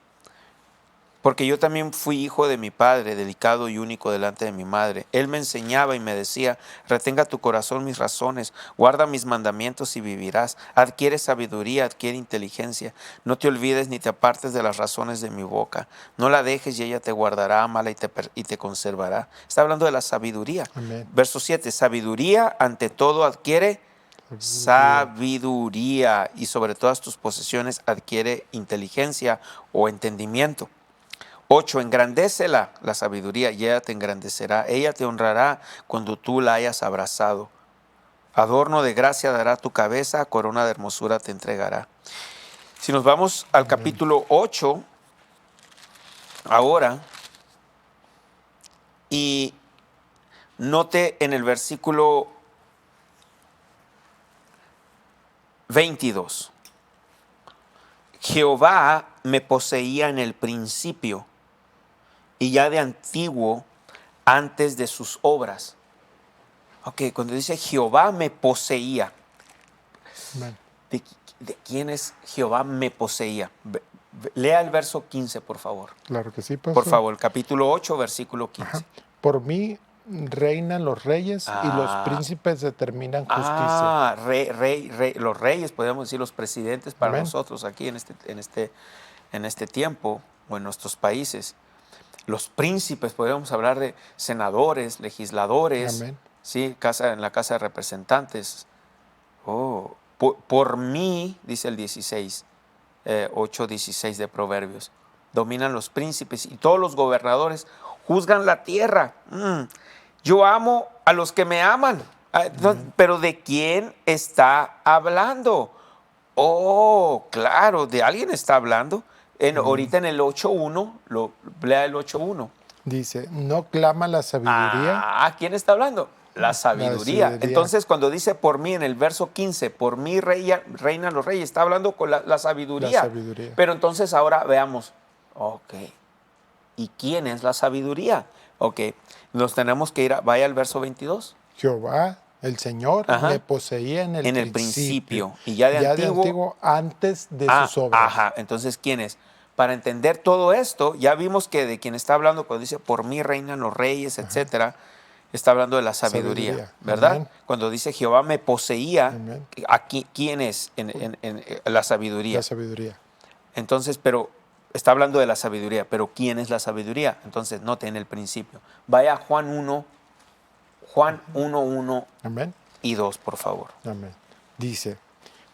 Porque yo también fui hijo de mi padre, delicado y único delante de mi madre. Él me enseñaba y me decía, retenga tu corazón mis razones, guarda mis mandamientos y vivirás. Adquiere sabiduría, adquiere inteligencia. No te olvides ni te apartes de las razones de mi boca. No la dejes y ella te guardará, amala y te conservará. Está hablando de la sabiduría. Amén. Verso 7, sabiduría ante todo adquiere sabiduría y sobre todas tus posesiones adquiere inteligencia o entendimiento. 8, engrandécela la sabiduría y ella te engrandecerá. Ella te honrará cuando tú la hayas abrazado. Adorno de gracia dará tu cabeza, corona de hermosura te entregará. Si nos vamos al capítulo 8, ahora, y note en el versículo 22. Jehová me poseía en el principio y ya de antiguo antes de sus obras. Ok, cuando dice Jehová me poseía, ¿de quién es Jehová me poseía? Lea el verso 15, por favor. Claro que sí, pastor. Por favor, capítulo 8, versículo 15. Ajá. Por mí reinan los reyes y los príncipes determinan justicia. Los reyes, podríamos decir los presidentes para Amén. nosotros aquí en este tiempo o en nuestros países. Los príncipes, podríamos hablar de senadores, legisladores, Amén. ¿sí? En la Casa de Representantes. Oh, por mí, dice el 8:16 de Proverbios, dominan los príncipes y todos los gobernadores juzgan la tierra. Yo amo a los que me aman. Pero ¿de quién está hablando? Oh, claro, de alguien está hablando. Ahorita en el 8.1, lea el 8.1. Dice, no clama la sabiduría. ¿Quién está hablando? La sabiduría. Entonces, cuando dice por mí en el verso 15, por mí reinan los reyes, está hablando con la sabiduría. La sabiduría. Pero entonces ahora veamos, ok, ¿y quién es la sabiduría? Ok, nos tenemos que vaya al verso 22. Jehová, el Señor, me poseía en el principio. Y ya de antiguo antes de sus obras. Ajá, entonces, ¿quién es? Para entender todo esto, ya vimos que de quien está hablando cuando dice por mí reinan los reyes, etcétera, está hablando de la sabiduría. ¿Verdad? Amén. Cuando dice Jehová me poseía, Amén. aquí, ¿quién es en la sabiduría? La sabiduría. Entonces, pero está hablando de la sabiduría, pero ¿quién es la sabiduría? Entonces, note en el principio. Vaya a Juan 1, 1 Amén. y 2, por favor. Amén. Dice,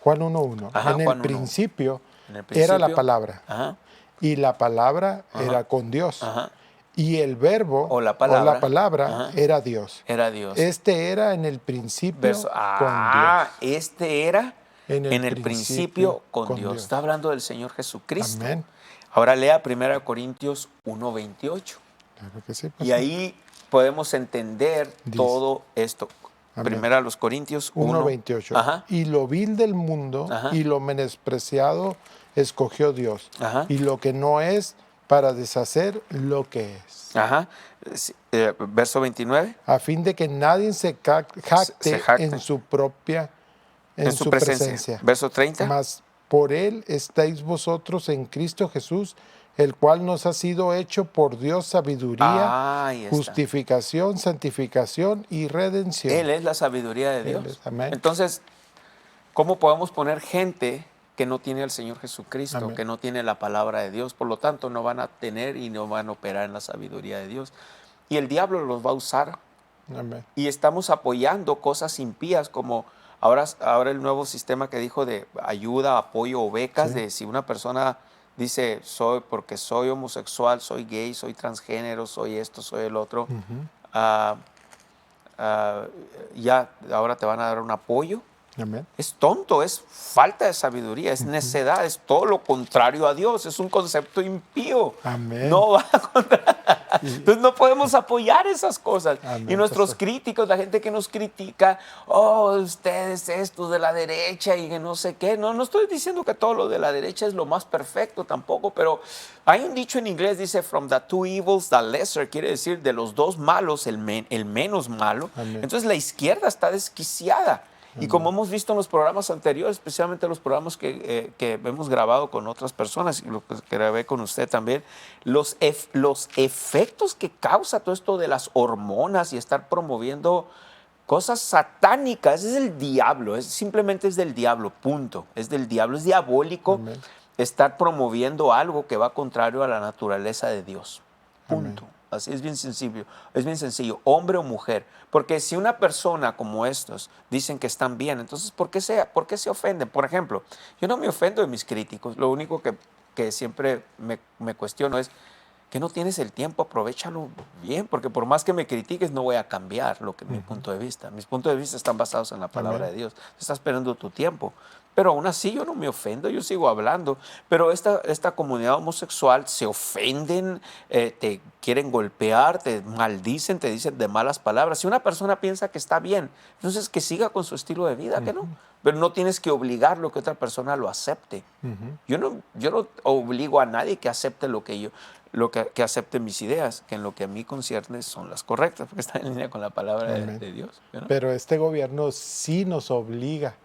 Juan 1:1. Ajá, En el Juan 1:1. principio En el era la principio, palabra. Ajá, Y la palabra Ajá. era con Dios. ajá, Y el verbo O la palabra. palabra Ajá. era Dios. era Dios. Este era en el principio Verso, con Dios. este era En en el el principio con Dios. Dios. Está hablando del Señor Jesucristo. Amén. Ahora lea 1 Corintios 1:28. Claro que sí, Y pastor. ahí podemos entender Dice. todo esto. Amén. 1 Corintios 1:28. Ajá. Y lo vil del mundo Ajá. y lo menospreciado escogió Dios. Ajá. Y lo que no es para deshacer lo que es. Ajá. Verso 29. A fin de que nadie se jacte, Se jacte. en su propia En su presencia. Verso 30. Mas por él estáis vosotros en Cristo Jesús, el cual nos ha sido hecho por Dios sabiduría, Ahí está. justificación, santificación y redención. Él es la sabiduría de Él Dios. es, amén. Entonces, ¿cómo podemos poner gente que no tiene al Señor Jesucristo, Amén. que no tiene la palabra de Dios? Por lo tanto, no van a tener y no van a operar en la sabiduría de Dios. Y el diablo los va a usar. Amén. Y estamos apoyando cosas impías como ahora el nuevo sistema que dijo de ayuda, apoyo o becas, Sí. de si una persona dice porque soy homosexual, soy gay, soy transgénero, soy esto, soy el otro, Ujú. ya ahora te van a dar un apoyo. Amén. Es tonto, es falta de sabiduría, es necedad, es todo lo contrario a Dios, es un concepto impío. Amén. No va contra. Entonces no podemos apoyar esas cosas. Amén, Y nuestros pastor. críticos, la gente que nos critica, ustedes estos de la derecha y que no sé qué. No estoy diciendo que todo lo de la derecha es lo más perfecto tampoco, pero hay un dicho en inglés, dice, from the two evils, the lesser, quiere decir de los dos malos, el menos malo. Amén. Entonces la izquierda está desquiciada. Y como hemos visto en los programas anteriores, especialmente los programas que hemos grabado con otras personas, y lo que grabé con usted también, los efectos que causa todo esto de las hormonas y estar promoviendo cosas satánicas, es el diablo, simplemente es del diablo, punto. Es del diablo, es diabólico. Amén. Estar promoviendo algo que va contrario a la naturaleza de Dios, punto. Amén. Así es bien sencillo, hombre o mujer. Porque si una persona como estos dicen que están bien, entonces ¿por qué se ofenden? Por ejemplo, yo no me ofendo de mis críticos, lo único que siempre me cuestiono es que no tienes el tiempo, aprovéchalo bien, porque por más que me critiques no voy a cambiar mi punto de vista. Mis puntos de vista están basados en la palabra Amén. de Dios. Estás esperando tu tiempo. Pero aún así yo no me ofendo, yo sigo hablando. Pero esta comunidad homosexual se ofenden, te quieren golpear, te maldicen, te dicen de malas palabras. Si una persona piensa que está bien, entonces que siga con su estilo de vida, que no. Pero no tienes que obligarlo que otra persona lo acepte. Yo no obligo a nadie que acepte que acepte mis ideas, que en lo que a mí concierne son las correctas, porque están en línea con la palabra de Dios. ¿No? Pero este gobierno sí nos obliga.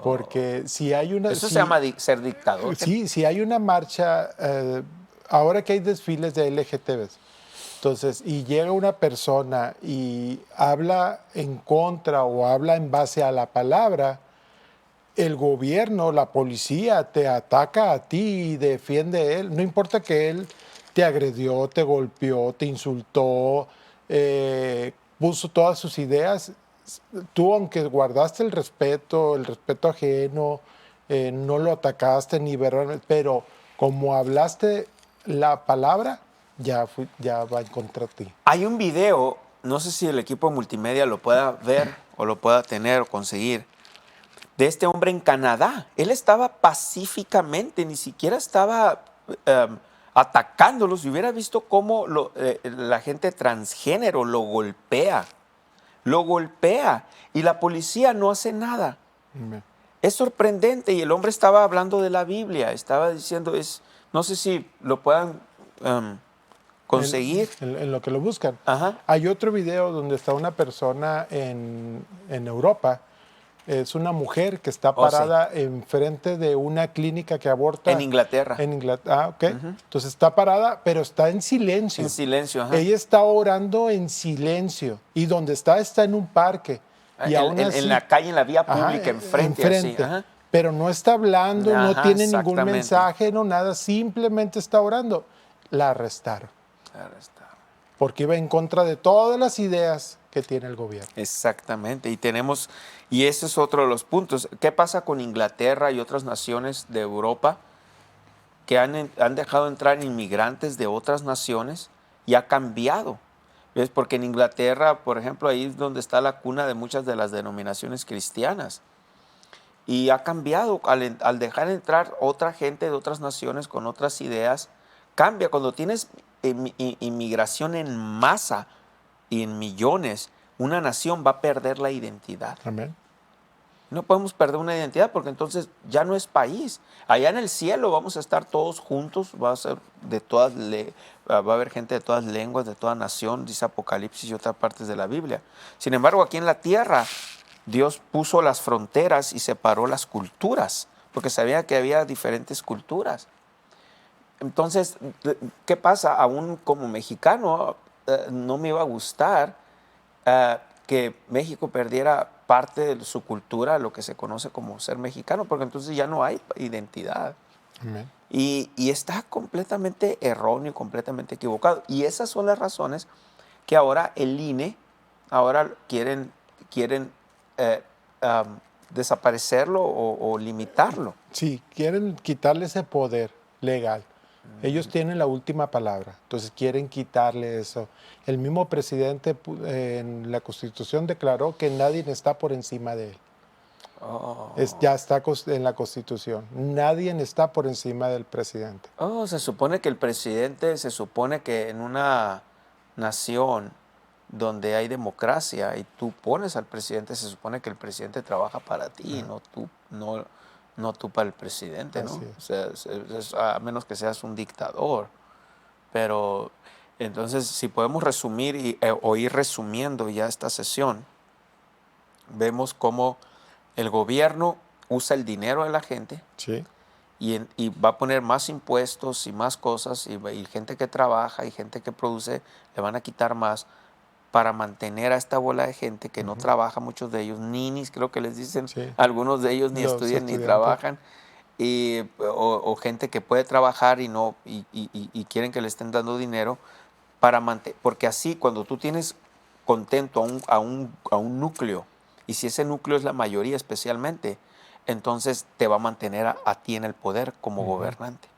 Porque si hay una... Eso si- se llama ser dictador. Sí, si hay una marcha, ahora que hay desfiles de LGTBs, entonces, y llega una persona y habla en contra o habla en base a la palabra, el gobierno, la policía te ataca a ti y defiende a él. No importa que él te agredió, te golpeó, te insultó, puso todas sus ideas. Tú, aunque guardaste el respeto ajeno, no lo atacaste ni verbalmente, pero como hablaste la palabra, ya va en contra de ti. Hay un video, no sé si el equipo de multimedia lo pueda ver o lo pueda tener o conseguir, de este hombre en Canadá. Él estaba pacíficamente, ni siquiera estaba atacándolos. Y hubiera visto cómo la gente transgénero lo golpea. Y la policía no hace nada. Amén. Es sorprendente. Y el hombre estaba hablando de la Biblia, estaba diciendo, no sé si lo puedan conseguir. En lo que lo buscan. Ajá. Hay otro video donde está una persona en Europa. Es una mujer que está parada enfrente de una clínica que aborta. En Inglaterra. En Inglaterra, ok. Entonces está parada, pero está en silencio. En silencio, ajá. Ella está orando en silencio. Y donde está en un parque. Y aún así, en la calle, en la vía ajá, pública, enfrente. Así, ajá. Pero no está hablando, no Ajá, tiene ningún exactamente. mensaje, no nada. Simplemente está orando. La arrestaron. porque iba en contra de todas las ideas que tiene el gobierno. Exactamente, y ese es otro de los puntos. ¿Qué pasa con Inglaterra y otras naciones de Europa que han dejado entrar inmigrantes de otras naciones y ha cambiado? ¿Ves? Porque en Inglaterra, por ejemplo, ahí es donde está la cuna de muchas de las denominaciones cristianas. Y ha cambiado al dejar entrar otra gente de otras naciones con otras ideas. Cambia. Cuando tienes inmigración en masa y en millones, una nación va a perder la identidad. Amén. No podemos perder una identidad porque entonces ya no es país. Allá en el cielo vamos a estar todos juntos, va a haber gente de todas lenguas, de toda nación, dice Apocalipsis y otras partes de la Biblia. Sin embargo, aquí en la tierra, Dios puso las fronteras y separó las culturas, porque sabía que había diferentes culturas. Entonces, ¿qué pasa? Aún como mexicano, no me iba a gustar que México perdiera parte de su cultura, lo que se conoce como ser mexicano, porque entonces ya no hay identidad. Amén. Y está completamente erróneo, completamente equivocado. Y esas son las razones que ahora el INE, ahora quieren desaparecerlo o limitarlo. Sí, quieren quitarle ese poder legal. Ellos tienen la última palabra, entonces quieren quitarle eso. El mismo presidente en la Constitución declaró que nadie está por encima de él. Ya está en la Constitución. Nadie está por encima del presidente. Se supone que el presidente, se supone que en una nación donde hay democracia y tú pones al presidente, se supone que el presidente trabaja para ti, no tú para el presidente, ¿no? O sea, a menos que seas un dictador. Pero entonces, si podemos resumir o ir resumiendo ya esta sesión, vemos cómo el gobierno usa el dinero de la gente. Sí. Y va a poner más impuestos y más cosas, y gente que trabaja y gente que produce, le van a quitar más para mantener a esta bola de gente que no trabaja, muchos de ellos, ninis, creo que les dicen, algunos de ellos ni estudian ni trabajan, o gente que puede trabajar y quieren que le estén dando dinero para mantener, porque así cuando tú tienes contento a un núcleo, y si ese núcleo es la mayoría especialmente, entonces te va a mantener a ti en el poder como gobernante.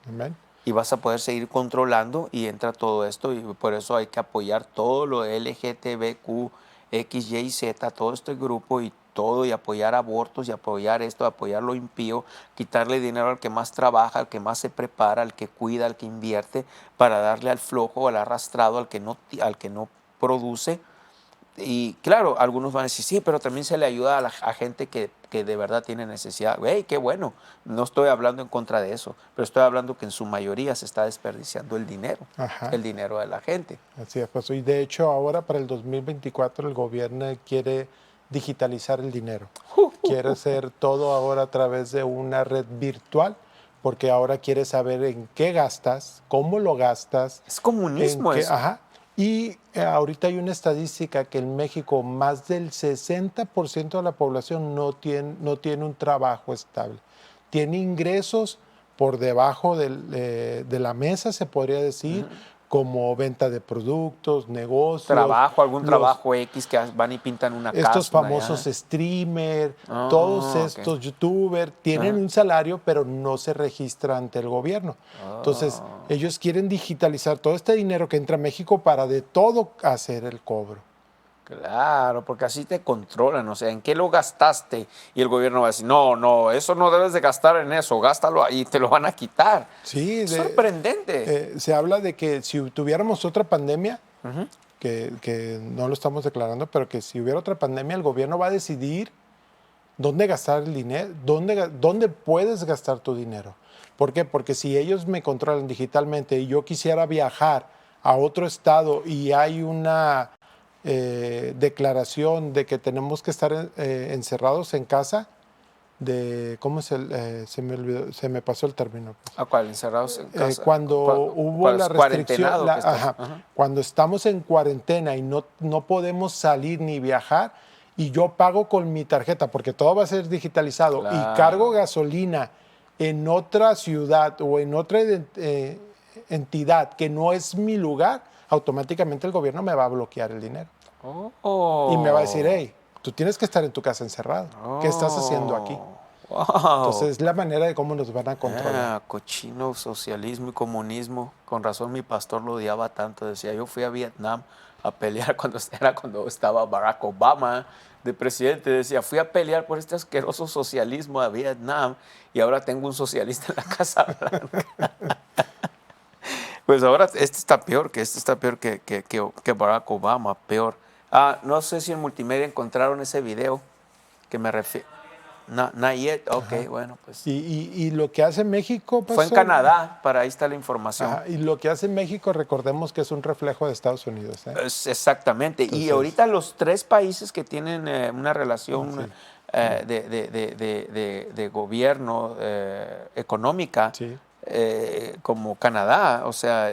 Amén. Y vas a poder seguir controlando y entra todo esto, y por eso hay que apoyar todo lo LGTBQ, X, Y, Z, todo este grupo y todo, y apoyar abortos y apoyar esto, apoyar lo impío, quitarle dinero al que más trabaja, al que más se prepara, al que cuida, al que invierte, para darle al flojo, al arrastrado, al que no produce. Y claro, algunos van a decir, sí, pero también se le ayuda a gente que de verdad tiene necesidad. ¡Hey, qué bueno! No estoy hablando en contra de eso, pero estoy hablando que en su mayoría se está desperdiciando el dinero, el dinero de la gente. Así es, pues, y de hecho ahora para el 2024 el gobierno quiere digitalizar el dinero. Quiere hacer todo ahora a través de una red virtual, porque ahora quiere saber en qué gastas, cómo lo gastas. Es comunismo eso. Y ahorita hay una estadística que en México más del 60% de la población no tiene un trabajo estable. Tiene ingresos por debajo de la mesa, se podría decir, como venta de productos, negocios. Algún trabajo X que van y pintan una casa. Estos famosos streamers, todos estos youtubers tienen un salario, pero no se registra ante el gobierno. Entonces, ellos quieren digitalizar todo este dinero que entra a México para de todo hacer el cobro. Claro, porque así te controlan, o sea, ¿en qué lo gastaste? Y el gobierno va a decir, no, eso no debes de gastar en eso, gástalo ahí, te lo van a quitar. Sí, es sorprendente. Se habla de que si tuviéramos otra pandemia, que no lo estamos declarando, pero que si hubiera otra pandemia, el gobierno va a decidir dónde gastar el dinero, dónde puedes gastar tu dinero. ¿Por qué? Porque si ellos me controlan digitalmente y yo quisiera viajar a otro estado y hay una declaración de que tenemos que estar encerrados en casa, ¿cómo se me olvidó? Se me pasó el término. ¿A cuál? ¿Encerrados en casa? Cuando hubo la restricción, cuando estamos en cuarentena y no podemos salir ni viajar, y yo pago con mi tarjeta, porque todo va a ser digitalizado, y cargo gasolina en otra ciudad o en otra entidad que no es mi lugar, automáticamente el gobierno me va a bloquear el dinero. Oh. Y me va a decir, hey, tú tienes que estar en tu casa encerrado. ¿Qué estás haciendo aquí? Wow. Entonces es la manera de cómo nos van a controlar. Cochino socialismo y comunismo. Con razón mi pastor lo odiaba tanto. Decía, yo fui a Vietnam a pelear cuando estaba Barack Obama de presidente. Decía, fui a pelear por este asqueroso socialismo a Vietnam y ahora tengo un socialista en la Casa Blanca. Pues ahora este está peor que Barack Obama, peor. No sé si en multimedia encontraron ese video que me refiero. No, not yet. Ok, Ajá. bueno, pues. Y lo que hace México, Fue en pastor, Canadá, para ahí está la información. ajá, y lo que hace México, recordemos que es un reflejo de Estados Unidos. Exactamente. Entonces, y ahorita los 3 países que tienen una relación sí. de gobierno económica, Sí. como Canadá, o sea,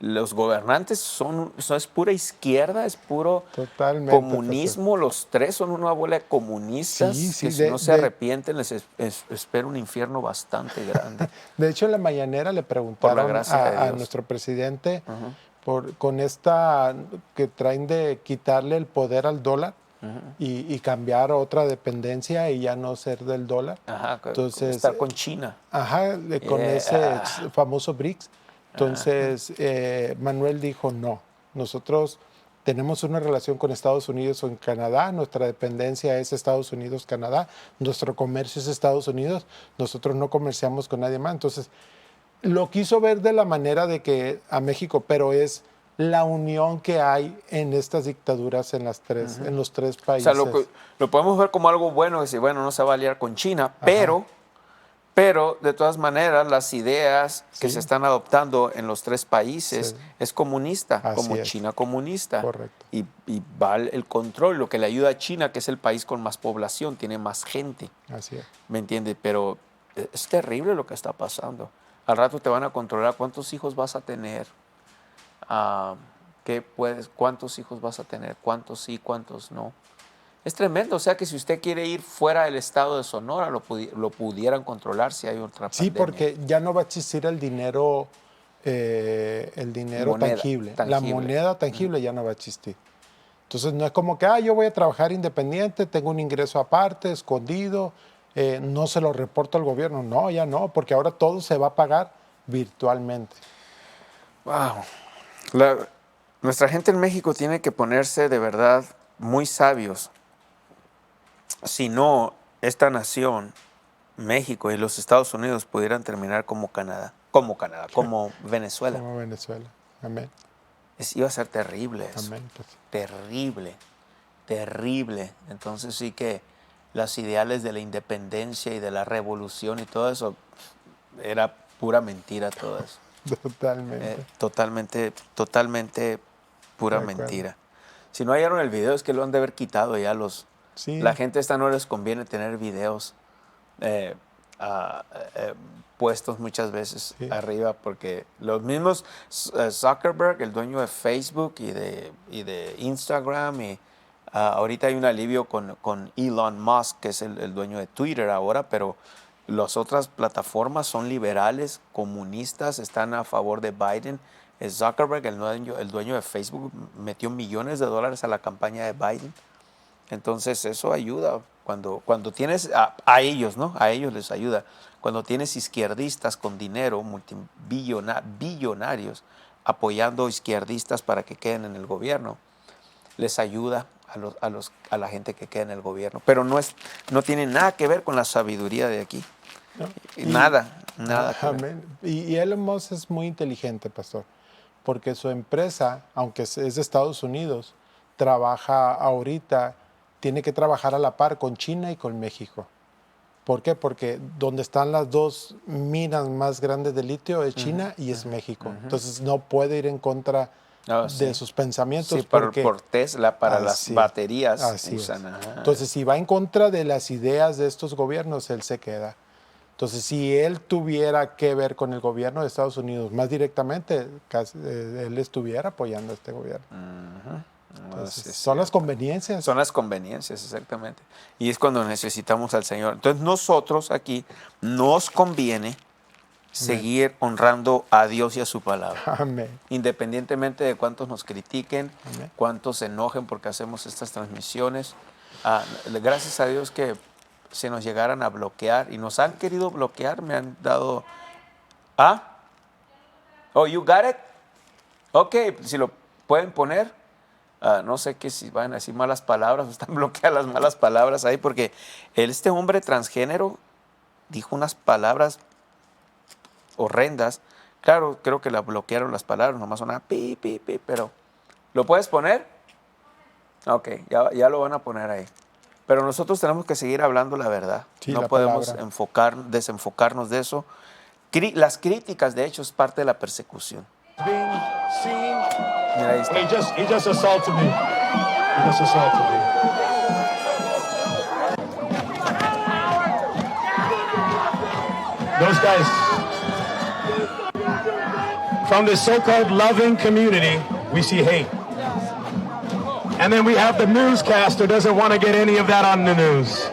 los gobernantes es pura izquierda, es puro Totalmente, comunismo, los 3 son una bola de comunistas Sí, que si no se arrepienten les espera un infierno bastante grande. De hecho, en la mañanera le Por la preguntaron gracia de a Dios. nuestro presidente Ujú, con esta que traen de quitarle el poder al dólar ujú. y cambiar a otra dependencia y ya no ser del dólar. Ajá, Entonces, estar con China. Ajá, con Yeah. ese famoso BRICS. Entonces, Manuel dijo, no, nosotros tenemos una relación con Estados Unidos o en Canadá, nuestra dependencia es Estados Unidos-Canadá, nuestro comercio es Estados Unidos, nosotros no comerciamos con nadie más. Entonces, lo quiso ver de la manera de que a México, pero es la unión que hay en estas dictaduras en los 3 O países. sea, lo podemos ver como algo bueno, decir, bueno, no se va a aliar con China, pero de todas maneras las ideas que Sí. se están adoptando en los 3 países Sí. es comunista, Así como es. China comunista. Correcto. Y va el control, lo que le ayuda a China, que es el país con más población, tiene más gente, Así es. ¿me entiendes? Pero es terrible lo que está pasando. Al rato te van a controlar cuántos hijos vas a tener, cuántos hijos vas a tener, cuántos sí, cuántos no. Es tremendo, o sea que si usted quiere ir fuera del estado de Sonora, lo pudieran controlar si hay otra Sí, pandemia. porque ya no va a existir el dinero Moneda tangible. La tangible. moneda tangible ya no va a existir. Entonces no es como que yo voy a trabajar independiente, tengo un ingreso aparte, escondido, no se lo reporto al gobierno. No, ya no, porque ahora todo se va a pagar virtualmente. Wow. Nuestra gente en México tiene que ponerse de verdad muy sabios. Si no, esta nación, México y los Estados Unidos pudieran terminar como Venezuela. Como Venezuela. Amén. Iba a ser terrible eso. Amén. Pues, Terrible, terrible. Entonces sí que las ideales de la independencia y de la revolución y todo eso, era pura mentira todo eso. totalmente. Totalmente pura De acuerdo. mentira. Si no hallaron el video es que lo han de haber quitado ya Sí. La gente esta no les conviene tener videos puestos muchas veces arriba porque los mismos Zuckerberg, el dueño de Facebook y de Instagram y ahorita hay un alivio con Elon Musk, que es el dueño de Twitter ahora, pero las otras plataformas son liberales, comunistas, están a favor de Biden. Zuckerberg, el dueño de Facebook, metió millones de dólares a la campaña de Biden. Entonces eso ayuda. Cuando tienes a ellos, ¿no? A ellos les ayuda. Cuando tienes izquierdistas con dinero, billonarios, apoyando izquierdistas para que queden en el gobierno, les ayuda a la gente que queda en el gobierno. Pero no tiene nada que ver con la sabiduría de aquí. ¿No? Nada que ver. Amén. Y Elon Musk es muy inteligente, pastor, porque su empresa, aunque es de Estados Unidos, trabaja ahorita, tiene que trabajar a la par con China y con México. ¿Por qué? Porque donde están las 2 minas más grandes de litio es China y es México. Entonces no puede ir en contra de sus pensamientos. Sí, por Tesla, para las baterías. Así es. Entonces, si va en contra de las ideas de estos gobiernos, él se queda. Entonces, si él tuviera que ver con el gobierno de Estados Unidos más directamente, él estuviera apoyando a este gobierno. Entonces, son las conveniencias. Son las conveniencias, exactamente. Y es cuando necesitamos al Señor. Entonces, nosotros aquí nos conviene seguir honrando a Dios y a su palabra. Amén. Independientemente de cuántos nos critiquen, Amén. cuántos se enojen porque hacemos estas transmisiones. Gracias a Dios que se nos llegaran a bloquear y nos han querido bloquear, me han dado... Oh, you got it? Ok, si lo pueden poner. No sé que si van a decir malas palabras o están bloqueadas las malas palabras ahí, porque este hombre transgénero dijo unas palabras horrendas. Claro, creo que la bloquearon las palabras, nomás sonaba pi, pi, pi, pero ¿lo puedes poner? Ok, ya lo van a poner ahí. Pero nosotros tenemos que seguir hablando la verdad. Sí, no la podemos palabra. desenfocarnos de eso. Las críticas, de hecho, es parte de la persecución. Mira, ahí está. He just assaulted me. He just assaulted me. Those guys from this so-called loving community, we see hate. And then we have the newscaster doesn't want to get any of that on the news.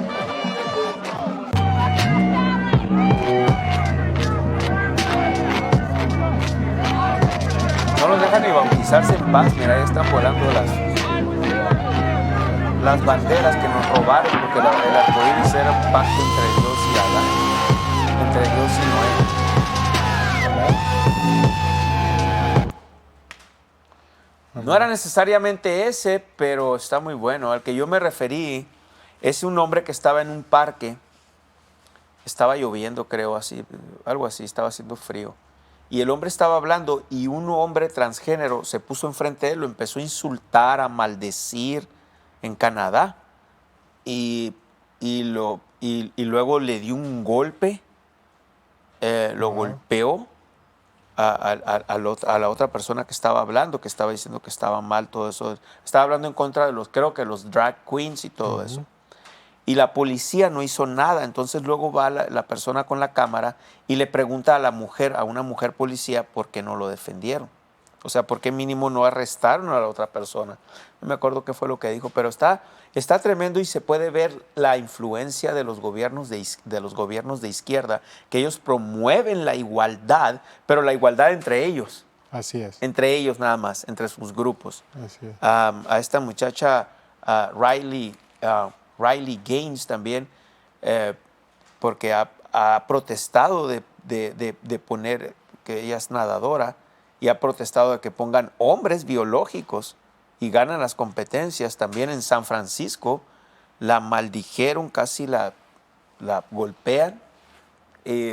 No los dejan ni bautizarse en paz. Mira, ahí están volando las banderas que nos robaron, porque el arcoíris era un pacto entre Dios y Adán, entre Dios y Noé. No era necesariamente ese, pero está muy bueno. Al que yo me referí es un hombre que estaba en un parque. Estaba lloviendo, creo, así, algo así, estaba haciendo frío. Y el hombre estaba hablando y un hombre transgénero se puso enfrente de él, lo empezó a insultar, a maldecir en Canadá. Y luego le dio un golpe, lo golpeó a la otra persona que estaba hablando, que estaba diciendo que estaba mal todo eso. Estaba hablando en contra de creo que los drag queens y todo eso. Y la policía no hizo nada. Entonces luego va la persona con la cámara y le pregunta a una mujer policía por qué no lo defendieron. O sea, por qué mínimo no arrestaron a la otra persona. No me acuerdo qué fue lo que dijo, pero está tremendo y se puede ver la influencia de los gobiernos de izquierda, que ellos promueven la igualdad, pero la igualdad entre ellos. Así es. Entre ellos nada más, entre sus grupos. Así es. A esta muchacha Riley Gaines también, porque ha protestado de poner, que ella es nadadora, y ha protestado de que pongan hombres biológicos y ganan las competencias. También en San Francisco la maldijeron, casi la golpean.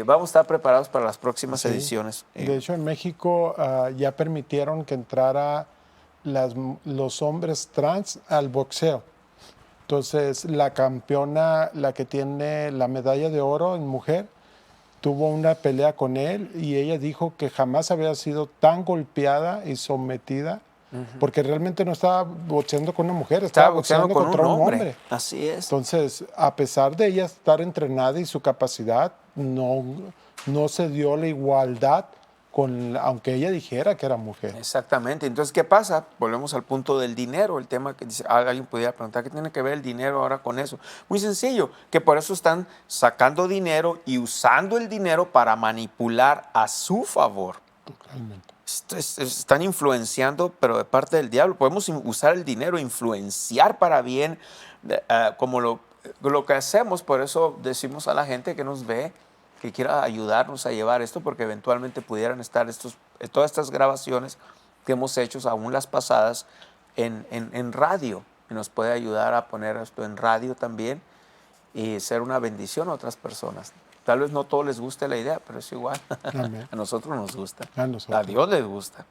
Vamos a estar preparados para las próximas ediciones. De hecho, en México ya permitieron que entrara los hombres trans al boxeo. Entonces, la campeona, la que tiene la medalla de oro en mujer, tuvo una pelea con él y ella dijo que jamás había sido tan golpeada y sometida, porque realmente no estaba boxeando con una mujer, estaba boxeando contra un hombre. Así es. Entonces, a pesar de ella estar entrenada y su capacidad, no se dio la igualdad aunque ella dijera que era mujer. Exactamente. Entonces, ¿qué pasa? Volvemos al punto del dinero, el tema que dice, alguien pudiera preguntar, ¿qué tiene que ver el dinero ahora con eso? Muy sencillo, que por eso están sacando dinero y usando el dinero para manipular a su favor. Totalmente. Están influenciando, pero de parte del diablo. Podemos usar el dinero, influenciar para bien, como lo que hacemos. Por eso decimos a la gente que nos ve, que quiera ayudarnos a llevar esto, porque eventualmente pudieran estar todas estas grabaciones que hemos hecho, aún las pasadas, en radio. Y nos puede ayudar a poner esto en radio también y ser una bendición a otras personas. Tal vez no a todos les guste la idea, pero es igual. Amén. A nosotros nos gusta. A Dios les gusta.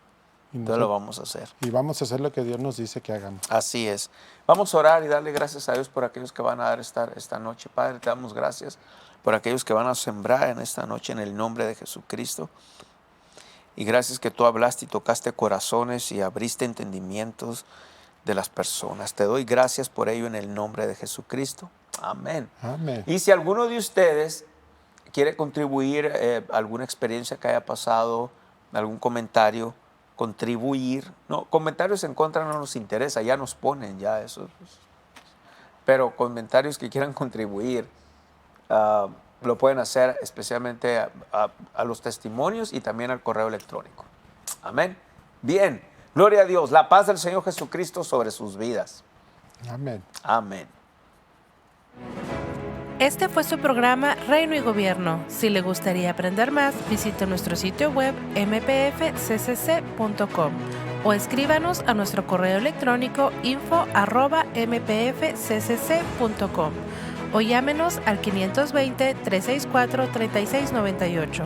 Y Entonces lo vamos a hacer. Y vamos a hacer lo que Dios nos dice que hagamos. Así es. Vamos a orar y darle gracias a Dios por aquellos que van a dar esta noche. Padre, te damos gracias por aquellos que van a sembrar en esta noche en el nombre de Jesucristo. Y gracias que tú hablaste y tocaste corazones y abriste entendimientos de las personas. Te doy gracias por ello en el nombre de Jesucristo. Amén. Amén. Y si alguno de ustedes quiere contribuir, alguna experiencia que haya pasado, algún comentario, contribuir. No, comentarios en contra no nos interesa, ya nos ponen ya eso. Pero comentarios que quieran contribuir, lo pueden hacer especialmente a los testimonios y también al correo electrónico. Amén. Bien, gloria a Dios. La paz del Señor Jesucristo sobre sus vidas. Amén. Amén. Este fue su programa Reino y Gobierno. Si le gustaría aprender más, visite nuestro sitio web mpfccc.com o escríbanos a nuestro correo electrónico info@mpfccc.com o llámenos al 520-364-3698.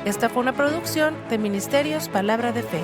Esta fue una producción de Ministerios Palabra de Fe.